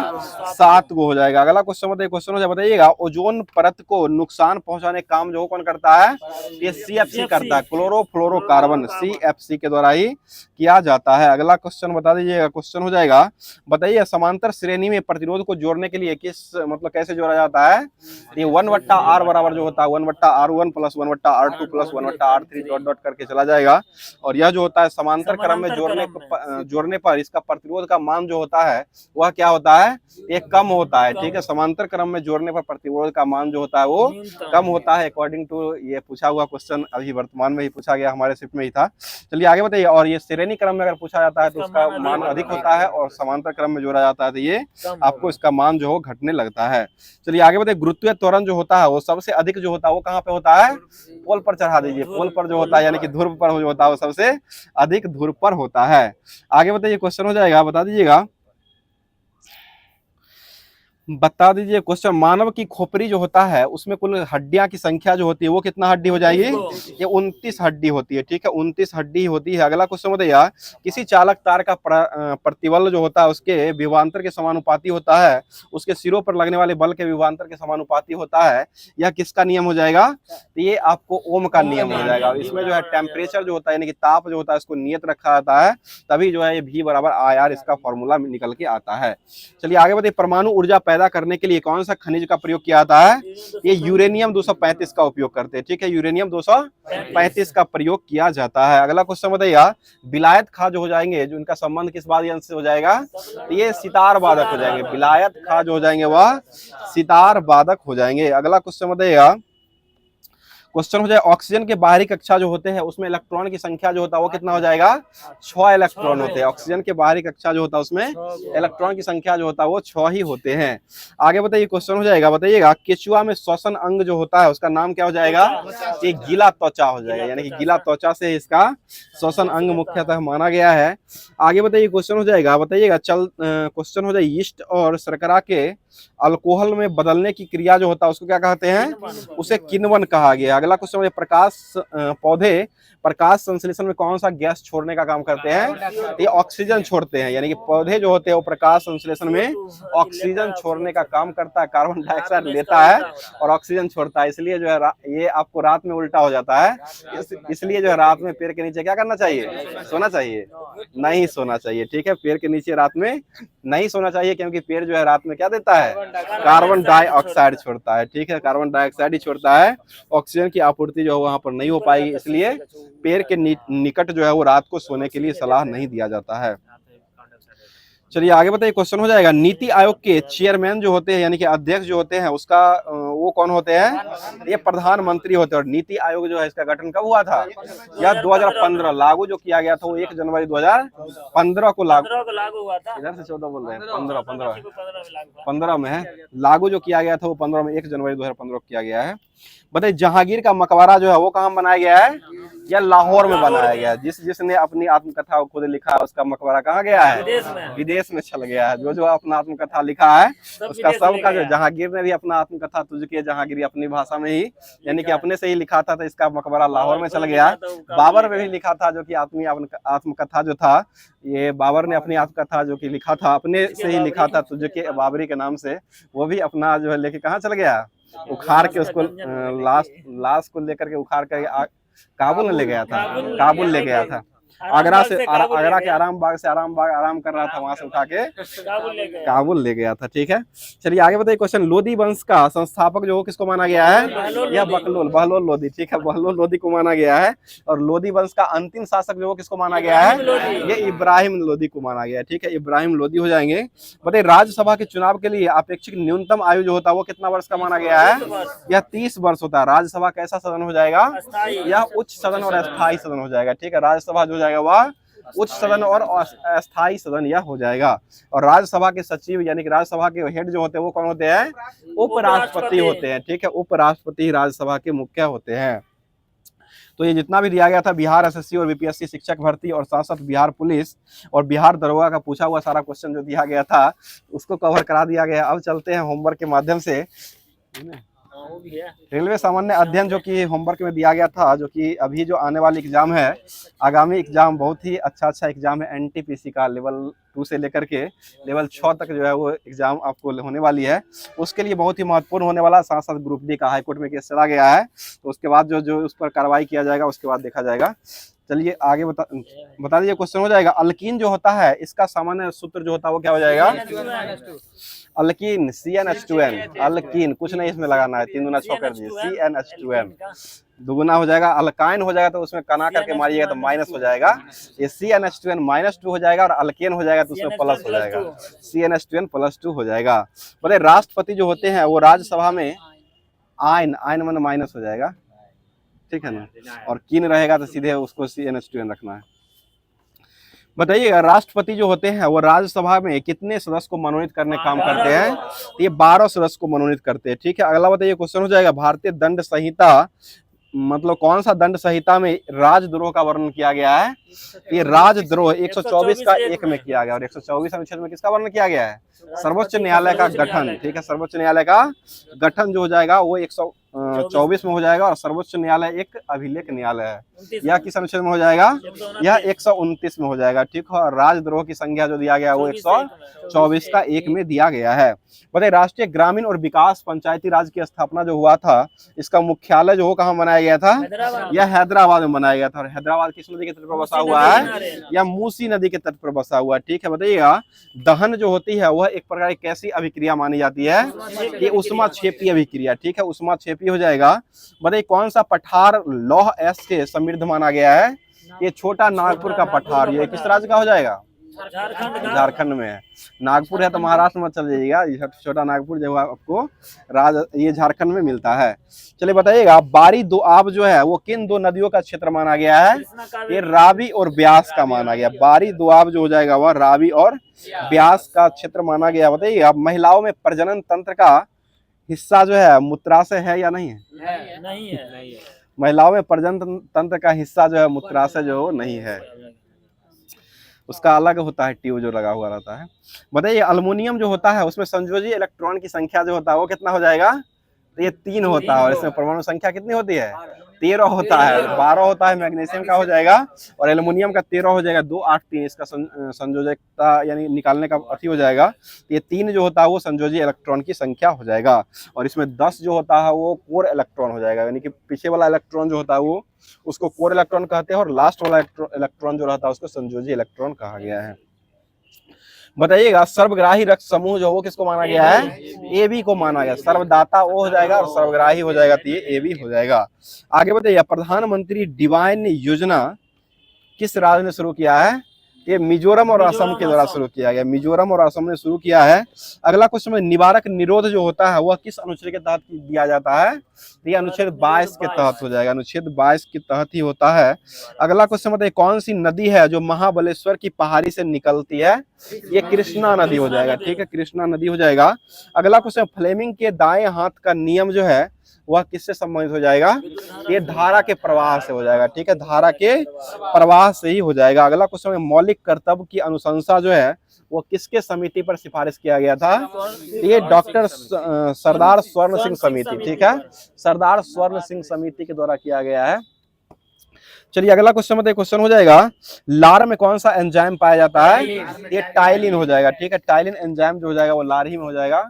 7 गो हो जाएगा। अगला क्वेश्चन बताइए, क्वेश्चन हो जाए, बताइएगा ओजोन परत को नुकसान पहुंचाने का काम जो कौन करता है? ये सीएफसी करता है, क्लोरोफ्लोरोकार्बन, सीएफसी के द्वारा ही किया जाता है। अगला क्वेश्चन बता दीजिएगा, क्वेश्चन हो जाएगा, बताइए समांतर श्रेणी में प्रतिरोध को जोड़ने के लिए किस मतलब कैसे जोड़ा जाता है? ये 1/r बराबर जो होता है 1/r1 + 1/r2 + 1/r3 dot dot करके चला जाएगा। और यह जो होता है समांतर क्रम में जोड़ने पर इसका प्रतिरोध का मान जो होता है वह क्या होता है? एक कम होता है, ठीक है। समांतर क्रम में जोड़ने पर प्रतिरोध का मान जो होता है वो कम होता है, अकॉर्डिंग टू ये पूछा हुआ क्वेश्चन अभी वर्तमान में ही पूछा गया, हमारे शिफ्ट में ही था। चलिए आगे बताइए, और ये श्रेणी क्रम में अगर पूछा जाता है तो उसका मान अधिक होता है, और समांतर क्रम में जोड़ा जाता है तो ये आपको इसका मान जो हो घटने लगता है। चलिए आगे बताइए, गुरुत्वीय त्वरण जो होता है वो सबसे अधिक जो होता है वो कहाँ पे होता है? पोल पर चढ़ा दीजिए। पोल पर जो होता है यानी कि ध्रुव पर जो होता है वो सबसे अधिक ध्रुव पर होता है। आगे बताइए, क्वेश्चन हो जाएगा, बता दीजिएगा, बता दीजिए क्वेश्चन, मानव की खोपड़ी जो होता है उसमें कुल हड्डियां की संख्या जो होती है वो कितना हड्डी हो जाएगी? ये 29 हड्डी होती है, ठीक है। 29 हड्डी होती है। अगला क्वेश्चन बताइए, किसी चालक तार का प्रतिबल जो होता है उसके विभवांतर के समानुपाती होता है, उसके सिरों पर लगने वाले बल के विभवांतर के समानुपाती होता है। यह किसका नियम हो जाएगा? तो ये आपको ओम का नियम हो जाएगा। इसमें जो है टेम्परेचर जो होता है यानी कि ताप जो होता है इसको नियत रखा जाता है, तभी जो है ये V = IR इसका फॉर्मूला निकल के आता है। चलिए आगे बताइए, परमाणु ऊर्जा पैदा करने के लिए कौन सा खनिज का प्रयोग किया जाता है? ये यूरेनियम 235 का उपयोग करते हैं, ठीक है। यूरेनियम 235 का प्रयोग किया जाता है। अगला क्वेश्चन बताइए, विलायत खां जो हो जाएंगे जो इनका संबंध किस वाद्य यंत्र से हो जाएगा? ये सितार वादक हो जाएंगे। विलायत खां जो हो जाएंगे वह सितार वादक हो जाएंगे। अगला क्वेश्चन बताइएगा, क्वेश्चन हो जाए, ऑक्सीजन के बाहरी कक्षा जो होते हैं उसमें इलेक्ट्रॉन की संख्या जो होता है वो कितना हो जाएगा? 6 इलेक्ट्रॉन होते हैं। ऑक्सीजन के बाहरी कक्षा जो होता है उसमें इलेक्ट्रॉन की संख्या जो होता है वो 6 ही होते हैं। आगे बताइए, क्वेश्चन हो जाएगा, बताइएगा केचुआ में श्वसन अंग जो होता है उसका नाम क्या हो जाएगा? ये गीला त्वचा हो जाएगा, यानी कि गीला त्वचा से इसका श्वसन अंग मुख्यतः माना गया है। आगे बताइए, क्वेश्चन हो जाएगा, बताइएगा क्वेश्चन हो जाए, यीस्ट और शर्करा के अल्कोहल में बदलने की क्रिया जो होता है उसको क्या कहते हैं? उसे किण्वन कहा गया। अगला क्वेश्चन, पौधे प्रकाश संश्लेषण में कौन सा गैस छोड़ने का काम करते हैं? ये ऑक्सीजन छोड़ते हैं, यानी कि पौधे जो होते हैं वो प्रकाश संश्लेषण में ऑक्सीजन छोड़ने का काम करता है। कार्बन डाइऑक्साइड लेता है और ऑक्सीजन छोड़ता है, इसलिए जो है ये आपको रात में उल्टा हो जाता है। इसलिए जो है रात में पेड़ के नीचे क्या करना चाहिए? सोना चाहिए? नहीं सोना चाहिए, ठीक है। पेड़ के नीचे रात में नहीं सोना चाहिए, क्योंकि पेड़ जो है रात में क्या देता है? कार्बन डाइऑक्साइड छोड़ता है, ठीक है। कार्बन डाइऑक्साइड ही छोड़ता है, ऑक्सीजन की आपूर्ति जो है वहां पर नहीं हो पाएगी, इसलिए पेड़ के निकट जो है वो रात को सोने के लिए सलाह नहीं दिया जाता है। चलिए आगे बताइए, क्वेश्चन हो जाएगा नीति आयोग के चेयरमैन जो होते हैं यानी कि अध्यक्ष जो होते हैं उसका वो कौन होते हैं? ये प्रधानमंत्री होते हैं। और नीति आयोग जो है इसका गठन कब हुआ था? या 2015 लागू जो किया गया था वो 1 जनवरी 2015 को लागू हुआ था। इधर से 14 बोल रहे हैं, 15 15 में है। लागू जो किया गया था वो 15 में 1 जनवरी 2015 को किया गया है। बताइए जहांगीर का मकबरा जो है वो कहाँ बनाया गया है? या लाहौर में बनाया गया है। जिसने अपनी आत्मकथा को खुद लिखा है उसका मकबरा कहाँ गया है? विदेश में चल गया है। जो अपना आत्मकथा लिखा है उसका सबका जो जहांगीर ने भी अपना आत्मकथा तुझके जहांगीर अपनी भाषा में ही यानी कि अपने से ही लिखा था, तो इसका मकबरा लाहौर में चल गया। बाबर ने भी लिखा था जो कि आत्मकथा जो था, ये बाबर ने अपनी आत्मकथा जो कि लिखा था अपने से ही लिखा था तुझके बाबरी के नाम से, वो भी अपना जो है लेके कहाँ चल गया? उखाड़ के उसको लाश को लेकर के उखाड़ के काबुल ले गया था। काबुल ले गया था। आगरा के आराम बाग से आराम कर रहा था, वहां से उठा के काबुल ले गया था। ठीक है, चलिए आगे बताइए क्वेश्चन। लोदी वंश का संस्थापक जो किसको माना गया है? या बहलोल लोदी। ठीक है, बहलोल लोदी को माना गया है। और लोदी वंश का अंतिम शासक जो किसको माना गया है? ये इब्राहिम लोदी को माना गया है। ठीक है, इब्राहिम लोदी हो जाएंगे। बताइए राज्यसभा के चुनाव के लिए अपेक्षित न्यूनतम आयु जो होता है वो कितना वर्ष का माना गया है? यह 30 वर्ष होता है। राज्यसभा कैसा सदन हो जाएगा? यह उच्च सदन और अस्थायी सदन हो जाएगा। ठीक है, राज्यसभा जो वह उच्च सदन और अस्थायी सदन यह हो जाएगा। और राज्यसभा के सचिव यानी कि राज्यसभा के हेड जो होते हैं वो कौन होते हैं? उपराष्ट्रपति होते हैं। ठीक है, उपराष्ट्रपति राज्यसभा के मुख्य होते हैं। तो ये जितना भी दिया गया था बिहार एसएससी और बीपीएससी शिक्षक भर्ती और साथ साथ बिहार पुलिस और बिहार दरोगा का पूछा हुआ सारा क्वेश्चन जो दिया गया था उसको कवर करा दिया गया। अब चलते हैं होमवर्क के माध्यम से। रेलवे सामान्य अध्ययन जो कि होमवर्क में दिया गया था, जो कि अभी जो आने वाली एग्जाम है, आगामी एग्जाम बहुत ही अच्छा एग्जाम है। एनटीपीसी का लेवल 2 से लेकर के लेवल 6 तक जो है वो एग्जाम आपको होने वाली है। उसके लिए बहुत ही महत्वपूर्ण होने वाला। साथ साथ ग्रुप डी का हाईकोर्ट में केस चला गया है, तो उसके बाद जो उस पर कार्रवाई किया जाएगा उसके बाद देखा जाएगा। चलिए आगे बता दीजिए, क्वेश्चन हो जाएगा। अल्कीन जो होता है इसका सामान्य सूत्र जो होता है वो क्या हो जाएगा? Alkyne CnH2n। अल्कीन कुछ नहीं इसमें लगाना है, 3 दूना 6 कर दीजिए, CnH2n। दुगुना हो जाएगा, अल्काइन हो जाएगा तो उसमें कना करके मारिएगा तो माइनस हो जाएगा। ये CnH2n -2 हो जाएगा और अल्केन हो जाएगा तो उसमें प्लस हो जाएगा, CnH2n +2 हो जाएगा। बोले राष्ट्रपति जो होते हैं वो राज्यसभा में आयन मन माइनस हो जाएगा। ठीक है ना, और कीन रहेगा तो सीधे उसको CnH2n रखना है। बताइए राष्ट्रपति जो होते हैं वो राज्यसभा में कितने सदस्य को मनोनीत करने काम करते हैं? तो ये 12 सदस्य को मनोनीत करते हैं। ठीक है, अगला बताइए क्वेश्चन हो जाएगा। भारतीय दंड संहिता मतलब कौन सा दंड संहिता में राजद्रोह का वर्णन किया गया है? ये राजद्रोह 124 का 1 में किया गया। और 124 अनुच्छेद में किसका वर्णन किया गया है? सर्वोच्च न्यायालय का गठन। ठीक है, सर्वोच्च न्यायालय का गठन जो हो जाएगा वो 124 में हो जाएगा। और सर्वोच्च न्यायालय एक अभिलेख न्यायालय है। यह किस अनुच्छेद में हो जाएगा? यह 129 में हो जाएगा। ठीक है, और राजद्रोह की संख्या जो दिया गया वो 124 का 1 में दिया गया है। बताइए राष्ट्रीय ग्रामीण और विकास पंचायती राज की स्थापना जो हुआ था इसका मुख्यालय जो कहाँ बनाया गया था? यह हैदराबाद में बनाया गया था। और हैदराबाद किस नदी के तट पर बसा हुआ है? या मूसी नदी के तट पर बसा हुआ है। ठीक है, बताइएगा दहन जो होती है वह एक प्रकार की कैसी अभिक्रिया मानी जाती है? ये ऊष्माक्षेपी अभिक्रिया। ठीक है, ऊष्माक्षेपी हो जाएगा। बताइए कौन सा पठार लौह एस से समृद्ध माना गया है? ये छोटा नागपुर का पठार। ये किस राज्य का हो जाएगा? झारखंड में है। नागपुर है तो महाराष्ट्र में चल जाइएगा। छोटा नागपुर जो है आपको ये झारखंड में मिलता है। चलिए बताइएगा बारी दोआब जो है वो किन 2 नदियों का क्षेत्र माना गया है? ये रावी और ब्यास का माना गया। बारी दोआब जो हो जाएगा वह रावी और ब्यास का क्षेत्र माना गया। बताइएगा महिलाओं में प्रजनन तंत्र का हिस्सा जो है मूत्राशय है या नहीं है? नहीं है। महिलाओं में प्रजनन तंत्र का हिस्सा जो है मूत्राशय जो नहीं है, उसका अलग होता है, ट्यूब जो लगा हुआ रहता है। बताइए अल्युमिनियम जो होता है उसमें संयोजी इलेक्ट्रॉन की संख्या जो होता है वो कितना हो जाएगा? तो ये 3 होता है। और इसमें परमाणु संख्या कितनी होती है? 13 होता है। 12 होता है मैग्नीशियम का हो जाएगा और एल्युमिनियम का 13 हो जाएगा। 2 8 3 इसका संयोजकता यानी निकालने का अति हो जाएगा। ये 3 जो होता है वो संयोजी इलेक्ट्रॉन की संख्या हो जाएगा। और इसमें 10 जो होता है वो कोर इलेक्ट्रॉन हो जाएगा, यानी कि पीछे वाला इलेक्ट्रॉन जो होता है वो उसको कोर इलेक्ट्रॉन कहते हैं और लास्ट वाला इलेक्ट्रॉन जो रहता है उसको संयोजी इलेक्ट्रॉन कहा गया है। बताइएगा सर्वग्राही रक्त समूह जो वो किसको माना गया है? AB को माना गया। सर्वदाता वो हो जाएगा और सर्वग्राही हो जाएगा तो ये AB हो जाएगा। आगे बताइए प्रधानमंत्री डिवाइन योजना किस राज्य ने शुरू किया है? ये मिजोरम और असम के द्वारा शुरू किया गया, मिजोरम और असम ने शुरू किया है। अगला क्वेश्चन में निवारक निरोध जो होता है वह किस अनुच्छेद के तहत दिया जाता है? तो ये अनुच्छेद 22 के तहत हो जाएगा, अनुच्छेद 22 के तहत ही होता है। अगला क्वेश्चन बताइए कौन सी नदी है जो महाबलेश्वर की पहाड़ी से निकलती है? ये कृष्णा नदी हो जाएगा, ठीक है, कृष्णा नदी हो जाएगा। अगला क्वेश्चन फ्लेमिंग के दाएं हाथ का नियम जो है वह किससे संबंधित हो जाएगा? ये धारा के प्रवाह से हो जाएगा, ठीक है, धारा के प्रवाह से ही हो जाएगा। अगला क्वेश्चन में मौलिक कर्तव्य की अनुशंसा जो है वो किसके समिति पर सिफारिश किया गया था? ये डॉक्टर सरदार स्वर्ण सिंह समिति, ठीक है, सरदार स्वर्ण सिंह समिति के द्वारा किया गया है। चलिए अगला क्वेश्चन में क्वेश्चन हो जाएगा लार में कौन सा एंजाइम पाया जाता है? ये टाइलिन हो जाएगा, ठीक है, टाइलिन एंजाइम जो हो जाएगा वो लार ही में हो जाएगा।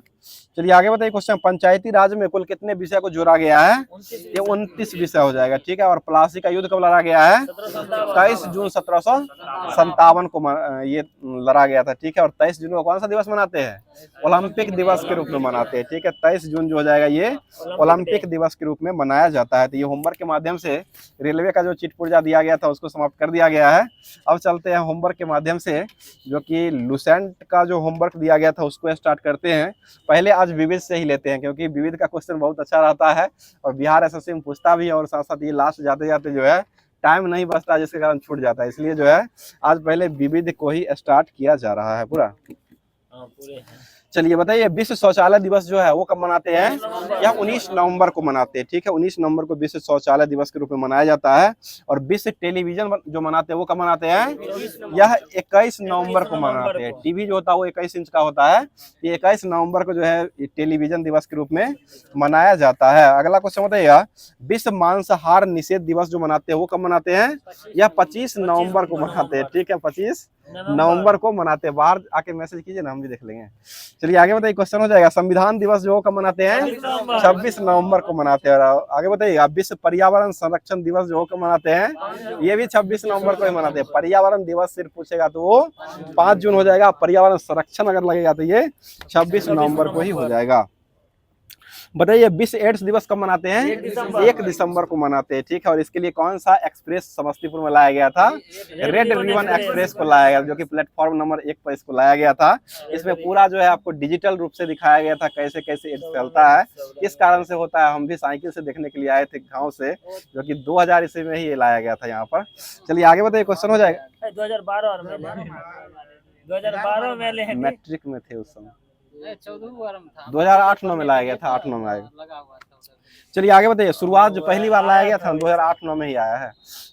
चलिए आगे बताइए क्वेश्चन पंचायती राज में कुल कितने विषय को जोड़ा गया है? ये 29 विषय हो जाएगा, ठीक है। और प्लासी का युद्ध कब लड़ा गया है? 23 जून 1757 को ये लड़ा गया था, ठीक है। और 23 जून को कौन सा दिवस मनाते हैं? ओलंपिक दिवस के रूप में मनाते हैं, ठीक है। 23 जून जो हो जाएगा ये ओलंपिक दिवस के रूप में मनाया जाता है। तो ये होमवर्क के माध्यम से रेलवे का जो चिट पुर्जा दिया गया था उसको समाप्त कर दिया गया है। अब चलते हैं होमवर्क के माध्यम से, जो कि लुसेंट का जो होमवर्क दिया गया था उसको स्टार्ट करते हैं। पहले आज विविध से ही लेते हैं क्योंकि विविध का क्वेश्चन बहुत अच्छा रहता है और बिहार एसएससी में पूछता भी है, और साथ साथ ये लास्ट जाते जाते जो है टाइम नहीं बचता जिसके कारण छूट जाता है, इसलिए जो है आज पहले विविध को ही स्टार्ट किया जा रहा है पूरा। चलिए बताइए विश्व शौचालय दिवस जो है वो कब मनाते हैं? यह 19 नवंबर को मनाते हैं, ठीक है। 19 नवंबर को विश्व शौचालय दिवस के रूप में मनाया जाता है। और विश्व टेलीविजन जो मनाते हैं वो कब मनाते हैं? यह 21 नवंबर को मनाते हैं। टीवी जो होता है वो 21 इंच का होता है। ये 21 नवंबर को जो है टेलीविजन दिवस के रूप में मनाया जाता है। अगला क्वेश्चन बताइएगा विश्व मांसाहार निषेध दिवस जो मनाते हैं वो कब मनाते हैं? यह 25 नवंबर को मनाते हैं, ठीक है, 25 नवंबर को मनाते हैं। बाहर आके मैसेज कीजिए ना, हम भी देख लेंगे। चलिए आगे बताइए क्वेश्चन हो जाएगा संविधान दिवस जो कब मनाते हैं? 26 नवंबर को मनाते हैं। और आगे बताइए विश्व पर्यावरण संरक्षण दिवस जो कब मनाते हैं? ये भी 26 नवंबर को ही मनाते हैं। पर्यावरण दिवस सिर्फ पूछेगा तो वो 5 जून हो जाएगा। पर्यावरण संरक्षण अगर लगेगा तो ये 26 नवंबर को ही हो जाएगा। बताइए विश्व एड्स दिवस कब मनाते हैं? 1 दिसंबर को मनाते हैं, ठीक है। और इसके लिए कौन सा एक्सप्रेस समस्तीपुर में लाया गया था? रेड रिबन एक्सप्रेस को लाया गया, जो कि प्लेटफॉर्म नंबर 1 पर इसको लाया गया था। इसमें पूरा जो है आपको डिजिटल रूप से दिखाया गया था कैसे कैसे एड्स फैलता है, किस कारण से होता है। हम भी साइकिल से देखने के लिए आए थे गाँव से, जो कि 2000 ईस्वी में ही ये लाया गया था यहाँ पर। चलिए आगे बताइए क्वेश्चन हो जाएगा 2012 में मैट्रिक में थे उस समय, 14 2008-9 में लाया गया था, 8-9 में आएगा। चलिए आगे बताइए शुरुआत जो पहली बार लाया गया था 2008-9 में ही आया है।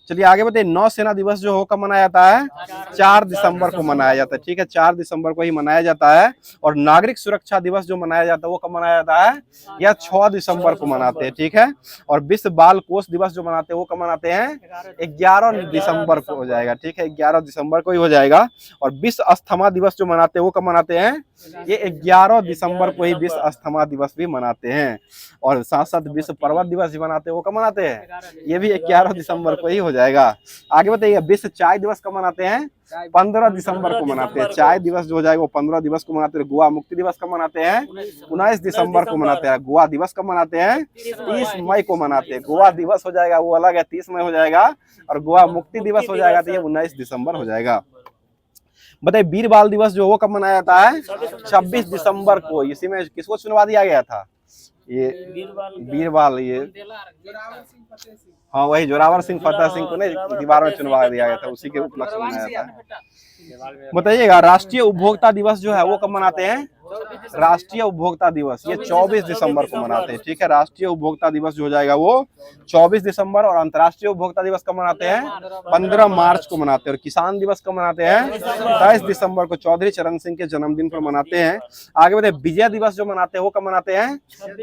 चलिए आगे बताइए नौसेना दिवस जो हो कब मनाया जाता है? 4 दिसंबर को मनाया जाता है, ठीक है, 4 दिसंबर को ही मनाया जाता है। और नागरिक सुरक्षा दिवस जो मनाया जाता है वो कब मनाया जाता है? यह 6 दिसंबर को मनाते हैं, ठीक है। और विश्व बाल कोष दिवस जो मनाते हैं वो कब मनाते हैं? 11 दिसंबर को हो जाएगा, ठीक है, 11 दिसंबर को ही हो जाएगा। और विश्व अस्थमा दिवस जो मनाते हैं वो कब मनाते हैं? ये 11 दिसंबर को ही विश्व अस्थमा दिवस भी मनाते हैं। और साथ साथ विश्व पर्वत दिवस भी मनाते हैं, वो कब मनाते हैं? ये भी 11 दिसंबर को ही हो जाएगा। आगे बताइए विश्व चाय दिवस कब मनाते हैं? 15 दिसंबर को मनाते हैं। चाय दिवस जो हो जाएगा वो 15 दिवस को मनाते हैं। गोवा मुक्ति दिवस कब मनाते हैं? 19 दिसंबर को मनाते हैं। गोवा दिवस कब मनाते हैं? 30 मई को मनाते हैं। गोवा दिवस हो जाएगा वो अलग है, 30 मई हो जाएगा। और गोवा मुक्ति दिवस हो जाएगा तो ये 19 दिसंबर हो जाएगा। बताइए वीर बाल दिवस जो वो कब मनाया जाता है? 26 दिसंबर को। इसी में किसको चुनवा दिया गया था? ये वीर बाल, ये हाँ वही जोरावर सिंह फतेह सिंह को नहीं दीवार में चुनवा दिया गया था, उसी के उपलक्ष्य में मनाया जाता है। बताइएगा राष्ट्रीय उपभोक्ता दिवस जो है वो कब मनाते हैं? राष्ट्रीय उपभोक्ता दिवस ये 24 दिसंबर को मनाते हैं, ठीक है। राष्ट्रीय उपभोक्ता दिवस जो हो जाएगा वो 24 दिसंबर। और अंतर्राष्ट्रीय उपभोक्ता दिवस कब मनाते हैं? 15 मार्च को मनाते हैं। और किसान दिवस कब मनाते हैं? 22 दिसंबर को चौधरी चरण सिंह के जन्मदिन पर मनाते हैं। आगे बढ़े विजय दिवस जो मनाते हैं वो कब मनाते हैं?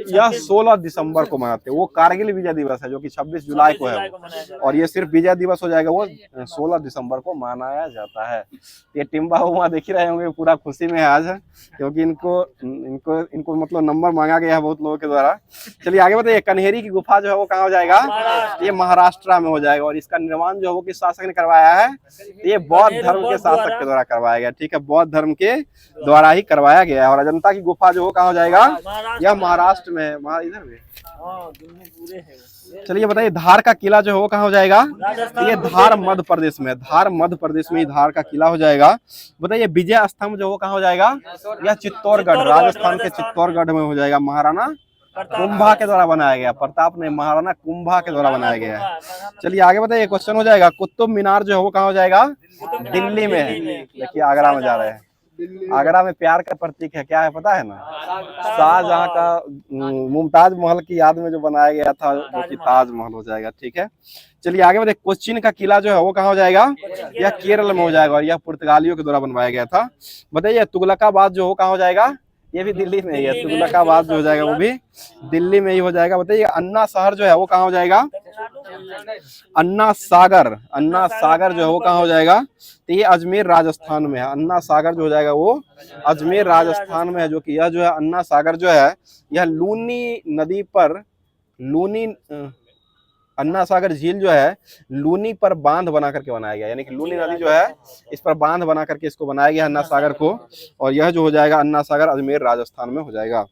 यह 16 दिसंबर को मनाते हैं। वो कारगिल विजय दिवस है जो कि 26 जुलाई को है, और ये सिर्फ विजय दिवस हो जाएगा वो 16 दिसंबर को मनाया जाता है। ये टिम्बा हुआ देख ही रहे होंगे, पूरा खुशी में है आज, क्योंकि इनको मतलब नंबर मांगा गया है बहुत लोगों के द्वारा। चलिए आगे बताइए कन्हेरी की गुफा जो है वो कहाँ हो जाएगा? ये महाराष्ट्र में हो जाएगा। और इसका निर्माण जो है वो किस शासक ने करवाया है? ये बौद्ध धर्म के शासक के द्वारा करवाया गया, ठीक है, बौद्ध धर्म के द्वारा ही करवाया गया है। और अजंता की गुफा जो हो कहाँ हो जाएगा? यह महाराष्ट्र में है, इधर में हाँ, दोनों पूरे हैं। चलिए बताइए धार का किला जो है वो कहाँ हो जाएगा? राजस्थान ये धार मध्य प्रदेश में, धार मध्य प्रदेश में ही धार का किला हो जाएगा। बताइए विजय स्तंभ जो वो कहाँ हो जाएगा? यह चित्तौड़गढ़, राजस्थान के चित्तौड़गढ़ में हो जाएगा। महाराणा कुंभा के द्वारा बनाया गया, प्रताप ने महाराणा कुंभा के द्वारा बनाया गया है। चलिए आगे बताइए, क्वेश्चन हो जाएगा कुतुब मीनार जो है वो कहाँ हो जाएगा? दिल्ली में है। देखिए आगरा में जा रहे हैं। आगरा में प्यार का प्रतीक है, क्या है पता है ना? शाहजहां का मुमताज महल की याद में जो बनाया गया था, जो कि ताजमहल हो जाएगा। ठीक है, चलिए आगे बताइए कोच्चिन का किला जो है वो कहाँ हो जाएगा? यह केरल में हो जाएगा और यह पुर्तगालियों के द्वारा बनवाया गया था। बताइए तुगलकाबाद जो हो कहाँ हो जाएगा? ये भी दिल्ली में ही है। तुगलकाबाद जो हो जाएगा वो भी दिल्ली में ही हो जाएगा। बताइए अन्ना शहर जो है वो कहाँ हो जाएगा? अन्ना सागर, अन्ना सागर जो है वो कहाँ हो जाएगा? तो ये अजमेर राजस्थान में है। अन्ना सागर जो हो जाएगा वो अजमेर राजस्थान में है। जो कि यह जो है अन्ना सागर जो है यह लूनी नदी पर, लूनी अन्ना सागर झील जो है लूनी पर बांध बना करके बनाया गया, यानी कि लूनी नदी जो है इस पर बांध बना करके इसको बनाया गया अन्ना सागर को। और यह जो हो जाएगा अन्ना सागर अजमेर राजस्थान में हो जाएगा।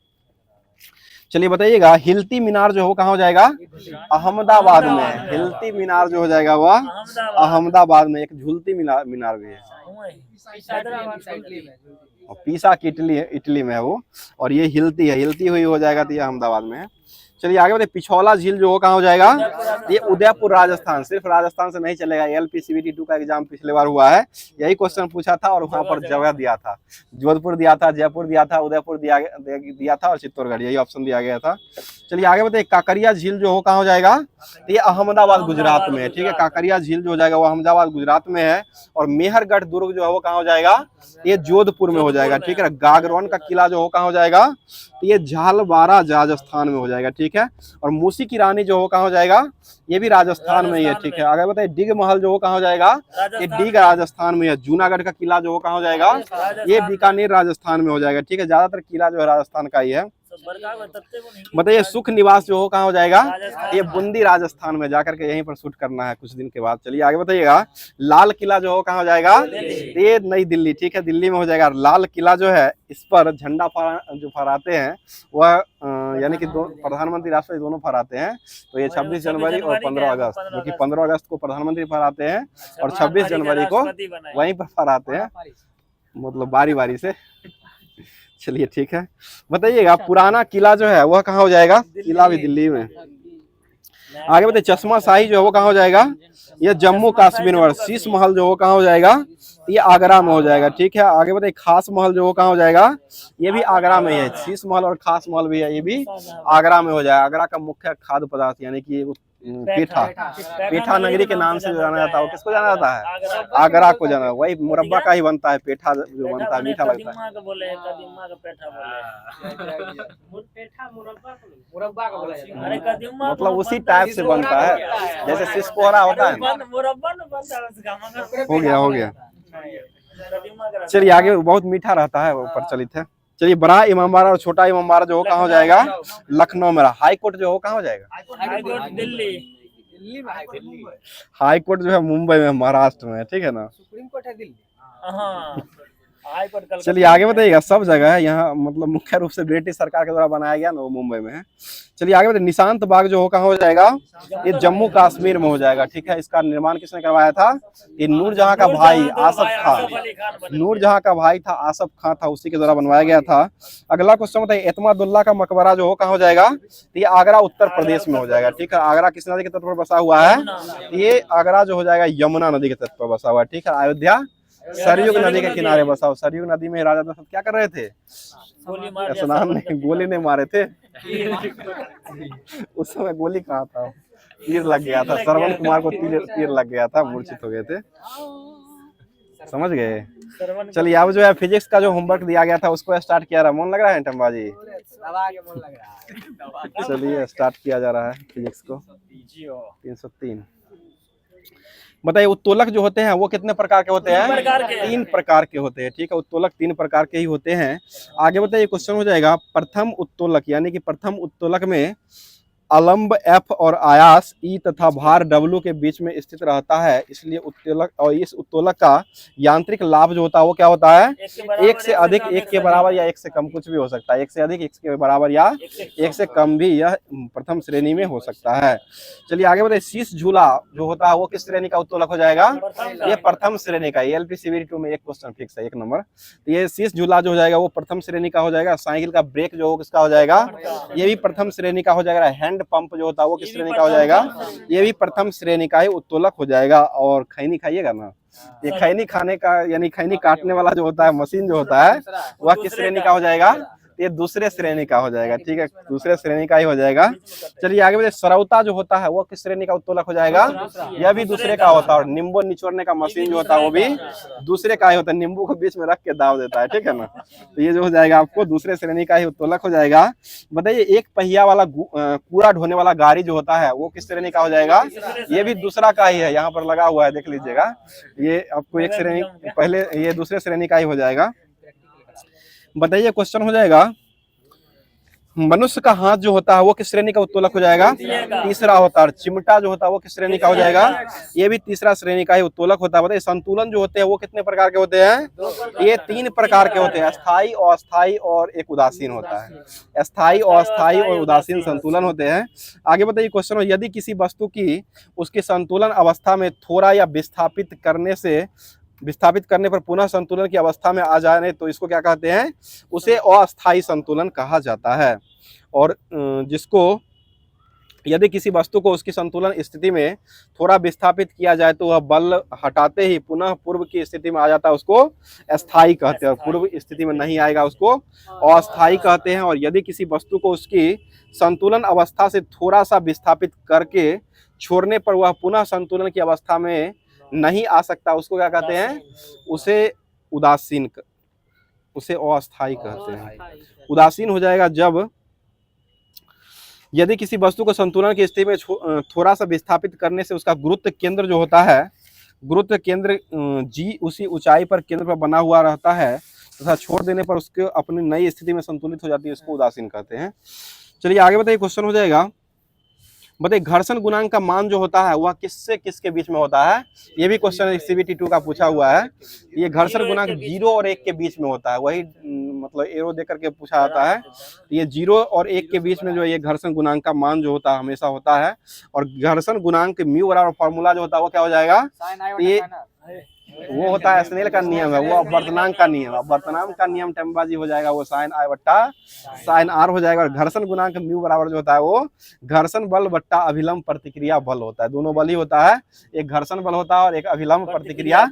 चलिए बताइएगा हिल्ती मीनार जो हो कहाँ हो जाएगा? अहमदाबाद में। हिल्ती मीनार जो हो जाएगा वह अहमदाबाद में। एक झूलती मीनार भी है, और पीसा की इटली में है वो। और ये हिल्ती है, हिल्ती हुई हो जाएगा, तो ये अहमदाबाद में है। चलिए आगे बताइए पिछौला झील जो हो कहाँ हो जाएगा? ये उदयपुर राजस्थान। सिर्फ राजस्थान से नहीं चलेगा, LPCVT 2 का एग्जाम पिछले बार हुआ है, यही क्वेश्चन पूछा था और वहां पर जगह दिया था। जोधपुर दिया था, जयपुर दिया था, उदयपुर दिया था और चित्तौड़गढ़, यही ऑप्शन दिया गया था। चलिए आगे बताइए काकरिया झील जो हो कहाँ हो जाएगा? तो ये अहमदाबाद गुजरात में है। ठीक है, काकरिया झील जो हो जाएगा वो अहमदाबाद गुजरात में है। और मेहरगढ़ दुर्ग जो है वो कहाँ हो जाएगा? ये जोधपुर में हो जाएगा। ठीक है, गागरवन का किला जो हो कहाँ हो जाएगा? तो ये झालवाड़ा राजस्थान में हो जाएगा। ठीक है, और मूसी की रानी जो हो कहाँ हो जाएगा? ये भी राजस्थान में ही है। ठीक है, आगे बताइए डिग महल जो हो कहाँ हो जाएगा? ये डिग राजस्थान में है। जूनागढ़ का किला जो हो कहाँ हो जाएगा? ये बीकानेर राजस्थान में हो जाएगा। ठीक है, ज्यादातर किला जो है राजस्थान का ही है। बताइए सुख निवास जो हो कहाँ हो जाएगा? ये बूंदी राजस्थान में, जाकर के यहीं पर शूट करना है कुछ दिन के बाद। चलिए आगे बताइएगा लाल किला जो हो कहाँ हो जाएगा? ये नई दिल्ली। ठीक है, दिल्ली में हो जाएगा। लाल किला जो है इस पर झंडा जो फहराते हैं वह यानी कि प्रधानमंत्री राष्ट्रपति दोनों फहराते हैं। तो ये 26 जनवरी और 15 अगस्त, जो कि 15 अगस्त को प्रधानमंत्री फहराते हैं और 26 जनवरी को वहीं पर फहराते हैं, मतलब बारी बारी से। चलिए ठीक है, बताइएगा पुराना किला जो है वह कहाँ हो जाएगा? किला भी दिल्ली में। आगे बताइए चश्मा शाही जो है वो कहाँ हो जाएगा? ये जम्मू कश्मीर में। शीश महल जो हो कहाँ हो जाएगा? ये आगरा में हो जाएगा। ठीक है, आगे बताइए खास महल जो हो कहाँ हो जाएगा? ये भी आगरा में है। शीश महल और खास महल भी है, ये भी आगरा में हो जाएगा। आगरा का मुख्य खाद्य पदार्थ यानी कि पेठा, पेठा नगरी के नाम से जाना जाता है। किसको जाना जाता है? आगरा को जाना। वही मुरब्बा का ही बनता है, पेठा जो बनता है मीठा लगता है। मतलब उसी टाइप से बनता है जैसे सिसकोहरा होता है। हो गया। चलिए आगे, बहुत मीठा रहता है, वो प्रचलित है। चलिए बड़ा इमामबाड़ा और छोटा इमामबाड़ा जो हो कहाँ हो जाएगा? लखनऊ में। हाई कोर्ट जो हो कहाँ हो जाएगा? हाई कोर्ट जो है मुंबई में, महाराष्ट्र में। ठीक है ना, सुप्रीम कोर्ट है दिल्ली। चलिए आगे बताइएगा सब जगह है यहाँ, मतलब मुख्य रूप से ब्रिटिश सरकार के द्वारा बनाया गया ना, वो मुंबई में है। चलिए आगे बताइए निशांत बाग जो हो कहाँ हो जाएगा? ये जम्मू कश्मीर में हो जाएगा। ठीक है, इसका निर्माण किसने करवाया था? ये नूरजहां का भाई आसफ खान, नूरजहां का भाई था आसफ खान था, उसी के द्वारा बनवाया गया था। अगला क्वेश्चन बताइए एतमादुल्ला का मकबरा जो हो कहाँ हो जाएगा? ये आगरा उत्तर प्रदेश में हो जाएगा। ठीक है, आगरा किस नदी के तट पर बसा हुआ है? ये आगरा जो हो जाएगा यमुना नदी के तट पर बसा हुआ है। ठीक है, अयोध्या सरयुग नदी के किनारे बसा हो। सरयुग नदी में राजा दशरथ क्या कर रहे थे? स्नान नहीं, गोली नहीं मारे थे। उस समय गोली कहाँ था, तीर लग गया था। श्रवण कुमार को तीर लग गया था, मूर्छित हो गए थे। समझ गए? चलिए अब जो है फिजिक्स का जो होमवर्क दिया गया था उसको स्टार्ट किया रहा। मन लग रहा है टम्बाजी? चलिए स्टार्ट किया जा रहा है फिजिक्स को। 303 बताइए उत्तोलक जो होते हैं वो कितने प्रकार के होते हैं? 3 प्रकार के होते हैं। ठीक है, उत्तोलक 3 प्रकार के ही होते हैं। आगे बताइए क्वेश्चन हो जाएगा प्रथम उत्तोलक, यानी कि प्रथम उत्तोलक में अलंब F और आयास E तथा भार W के बीच में स्थित रहता है, इसलिए उत्तोलक और इस उत्तोलक का यांत्रिक लाभ जो होता है वो क्या होता है? एक से अधिक, एक के बराबर या एक से कम, कुछ भी हो सकता है। एक से अधिक, एक के बराबर या एक से कम भी यह प्रथम श्रेणी में हो सकता है। चलिए आगे बताइए, शीश झूला जो होता है वो किस श्रेणी का उत्तोलक हो जाएगा? ये प्रथम श्रेणी का। LPCVT 2 में एक क्वेश्चन फिक्स है, 1 नंबर। तो ये शीश झूला जो हो जाएगा वो प्रथम श्रेणी का हो जाएगा। साइकिल का ब्रेक जो हो किसका हो जाएगा? ये भी प्रथम श्रेणी का हो जाएगा। हैंड पंप जो होता है वो किस श्रेणी का हो जाएगा? ये भी प्रथम श्रेणी का ही उत्तोलक हो जाएगा। और खैनी खाइएगा ना, ये खैनी खाने का यानी खैनी काटने वाला जो होता है मशीन जो होता है वह किस श्रेणी का हो जाएगा? ये दूसरे श्रेणी का हो जाएगा। ठीक है, दूसरे श्रेणी का ही हो जाएगा। चलिए आगे बढ़े, सरौता जो होता है वो किस श्रेणी का उत्तोलक हो जाएगा? यह भी दूसरे का होता है। और नींबू निचोड़ने का मशीन जो होता है वो भी दूसरे का ही होता है। नींबू को बीच में रख के दाव देता है, ठीक है ना। तो ये जो हो जाएगा आपको दूसरे श्रेणी का ही उत्तोलक हो जाएगा। बताइए, एक पहिया वाला कूड़ा ढोने वाला गाड़ी जो होता है वो किस श्रेणी का हो जाएगा? ये भी दूसरा का ही है, यहाँ पर लगा हुआ है, देख लीजिएगा। ये आपको एक श्रेणी पहले, ये दूसरे श्रेणी का ही हो जाएगा। बताइए, क्वेश्चन हो जाएगा, मनुष्य का हाथ जो होता है वो किस श्रेणी का उत्तोलक हो जाएगा? तीसरा होता है। चिमटा जो होता है वो किस श्रेणी का हो जाएगा? ये भी तीसरा श्रेणी का ही उत्तोलक होता है। बताइए, संतुलन जो होते हैं वो कितने प्रकार के होते हैं? ये 3 प्रकार के होते हैं, स्थायी, अस्थायी और एक उदासीन होता है। स्थायी, अस्थायी और उदासीन संतुलन होते हैं। आगे बताइए, क्वेश्चन, यदि किसी वस्तु की उसकी संतुलन अवस्था में थोड़ा या विस्थापित करने पर पुनः संतुलन की अवस्था में आ जाने तो इसको क्या कहते हैं? उसे अस्थायी संतुलन कहा जाता है। और जिसको यदि किसी वस्तु को उसकी संतुलन स्थिति में थोड़ा विस्थापित किया जाए तो वह बल हटाते ही पुनः पूर्व की स्थिति में आ जाता है, उसको अस्थायी कहते हैं। और पूर्व स्थिति में नहीं आएगा उसको अस्थायी कहते हैं। और यदि किसी वस्तु को उसकी संतुलन अवस्था से थोड़ा सा विस्थापित करके छोड़ने पर वह पुनः संतुलन की अवस्था में नहीं आ सकता, उसको क्या कहते हैं? उसे उदासीन, उसे अस्थायी कहते हैं। उदासीन हो जाएगा जब यदि किसी वस्तु को संतुलन की स्थिति में थोड़ा सा विस्थापित करने से उसका गुरुत्व केंद्र जो होता है, गुरुत्व केंद्र जी उसी ऊंचाई पर केंद्र पर बना हुआ रहता है तथा छोड़ देने पर उसके अपनी नई स्थिति में संतुलित हो जाती है, इसको उदासीन कहते हैं। चलिए आगे बताइए, क्वेश्चन हो जाएगा, बताइए, घर्षण गुणांक का मान जो होता है वह किससे किसके बीच में होता है? ये भी क्वेश्चन CBT 2 का पूछा हुआ है। ये घर्षण गुणांक 0 और 1 के बीच में होता है। वही मतलब एरो दे करके पूछा जाता है। ये 0 और 1 के बीच में जो ये घर्षण गुणांक का मान जो होता है हमेशा होता है। और घर्षण गुणांक म्यू बराबर फॉर्मूला जो होता है वो क्या हो जाएगा? ये वो होता है स्नेल का नियम है, वो अपवर्तनांक का नियम है। अपवर्तनांक का नियम टेम्बाजी हो जाएगा, वो साइन I बट्टा साइन R हो जाएगा। और घर्षण गुणांक म्यू बराबर जो होता है वो घर्षण बल बट्टा अभिलंब प्रतिक्रिया बल होता है। दोनों बल ही होता है, एक घर्षण बल होता है और एक अभिलंब प्रतिक्रिया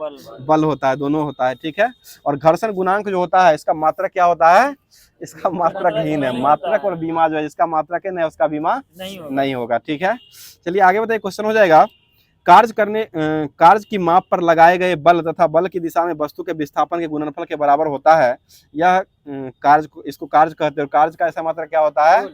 बल होता है, दोनों होता है। ठीक है, और घर्षण गुणांक जो होता है इसका मात्रक क्या होता है? इसका मात्रक हीन है। मात्रक और बीमा जो है, इसका मात्रक है, उसका बीमा नहीं होगा। ठीक है, चलिए आगे बताइए, क्वेश्चन हो जाएगा, कार्य की माप पर लगाए गए बल तथा बल की दिशा में वस्तु के विस्थापन के गुणनफल के बराबर होता है। यह कार्य, इसको कार्य कहते हैं। और कार्य का ऐसा मात्रा क्या होता है?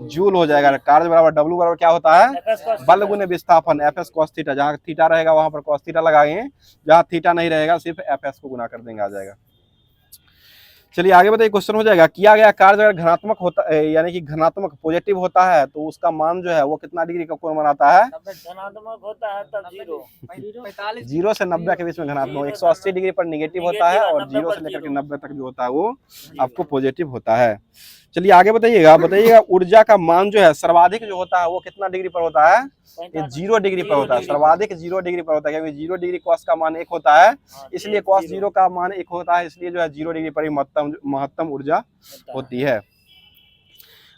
जूल हो जाएगा। कार्य बराबर W बराबर क्या होता है? बल गुने विस्थापन, FS cos थीटा। जहाँ थीटा रहेगा वहां पर cos थीटा लगाएंगे, जहाँ थीटा नहीं रहेगा सिर्फ FS को गुना कर देंगे, आ जाएगा। चलिए आगे बताइए, क्वेश्चन हो जाएगा, किया गया कार्य अगर धनात्मक होता है यानी कि धनात्मक पॉजिटिव होता है तो उसका मान जो है वो कितना डिग्री का कोण बनाता है? धनात्मक होता है तब 0 से 90 के बीच में धनात्मक। 180 डिग्री पर निगेटिव होता है और 0 से लेकर के 90 तक जो होता है वो आपको पॉजिटिव होता है। चलिए आगे बताइएगा, ऊर्जा का मान जो है सर्वाधिक जो होता है वो कितना डिग्री पर होता है? ये 0 डिग्री पर होता है। सर्वाधिक 0 डिग्री पर होता है, क्योंकि 0 डिग्री cos का मान 1 होता है, इसलिए cos 0 का मान 1 होता है, इसलिए जो है 0 डिग्री पर ही महत्तम ऊर्जा होती है।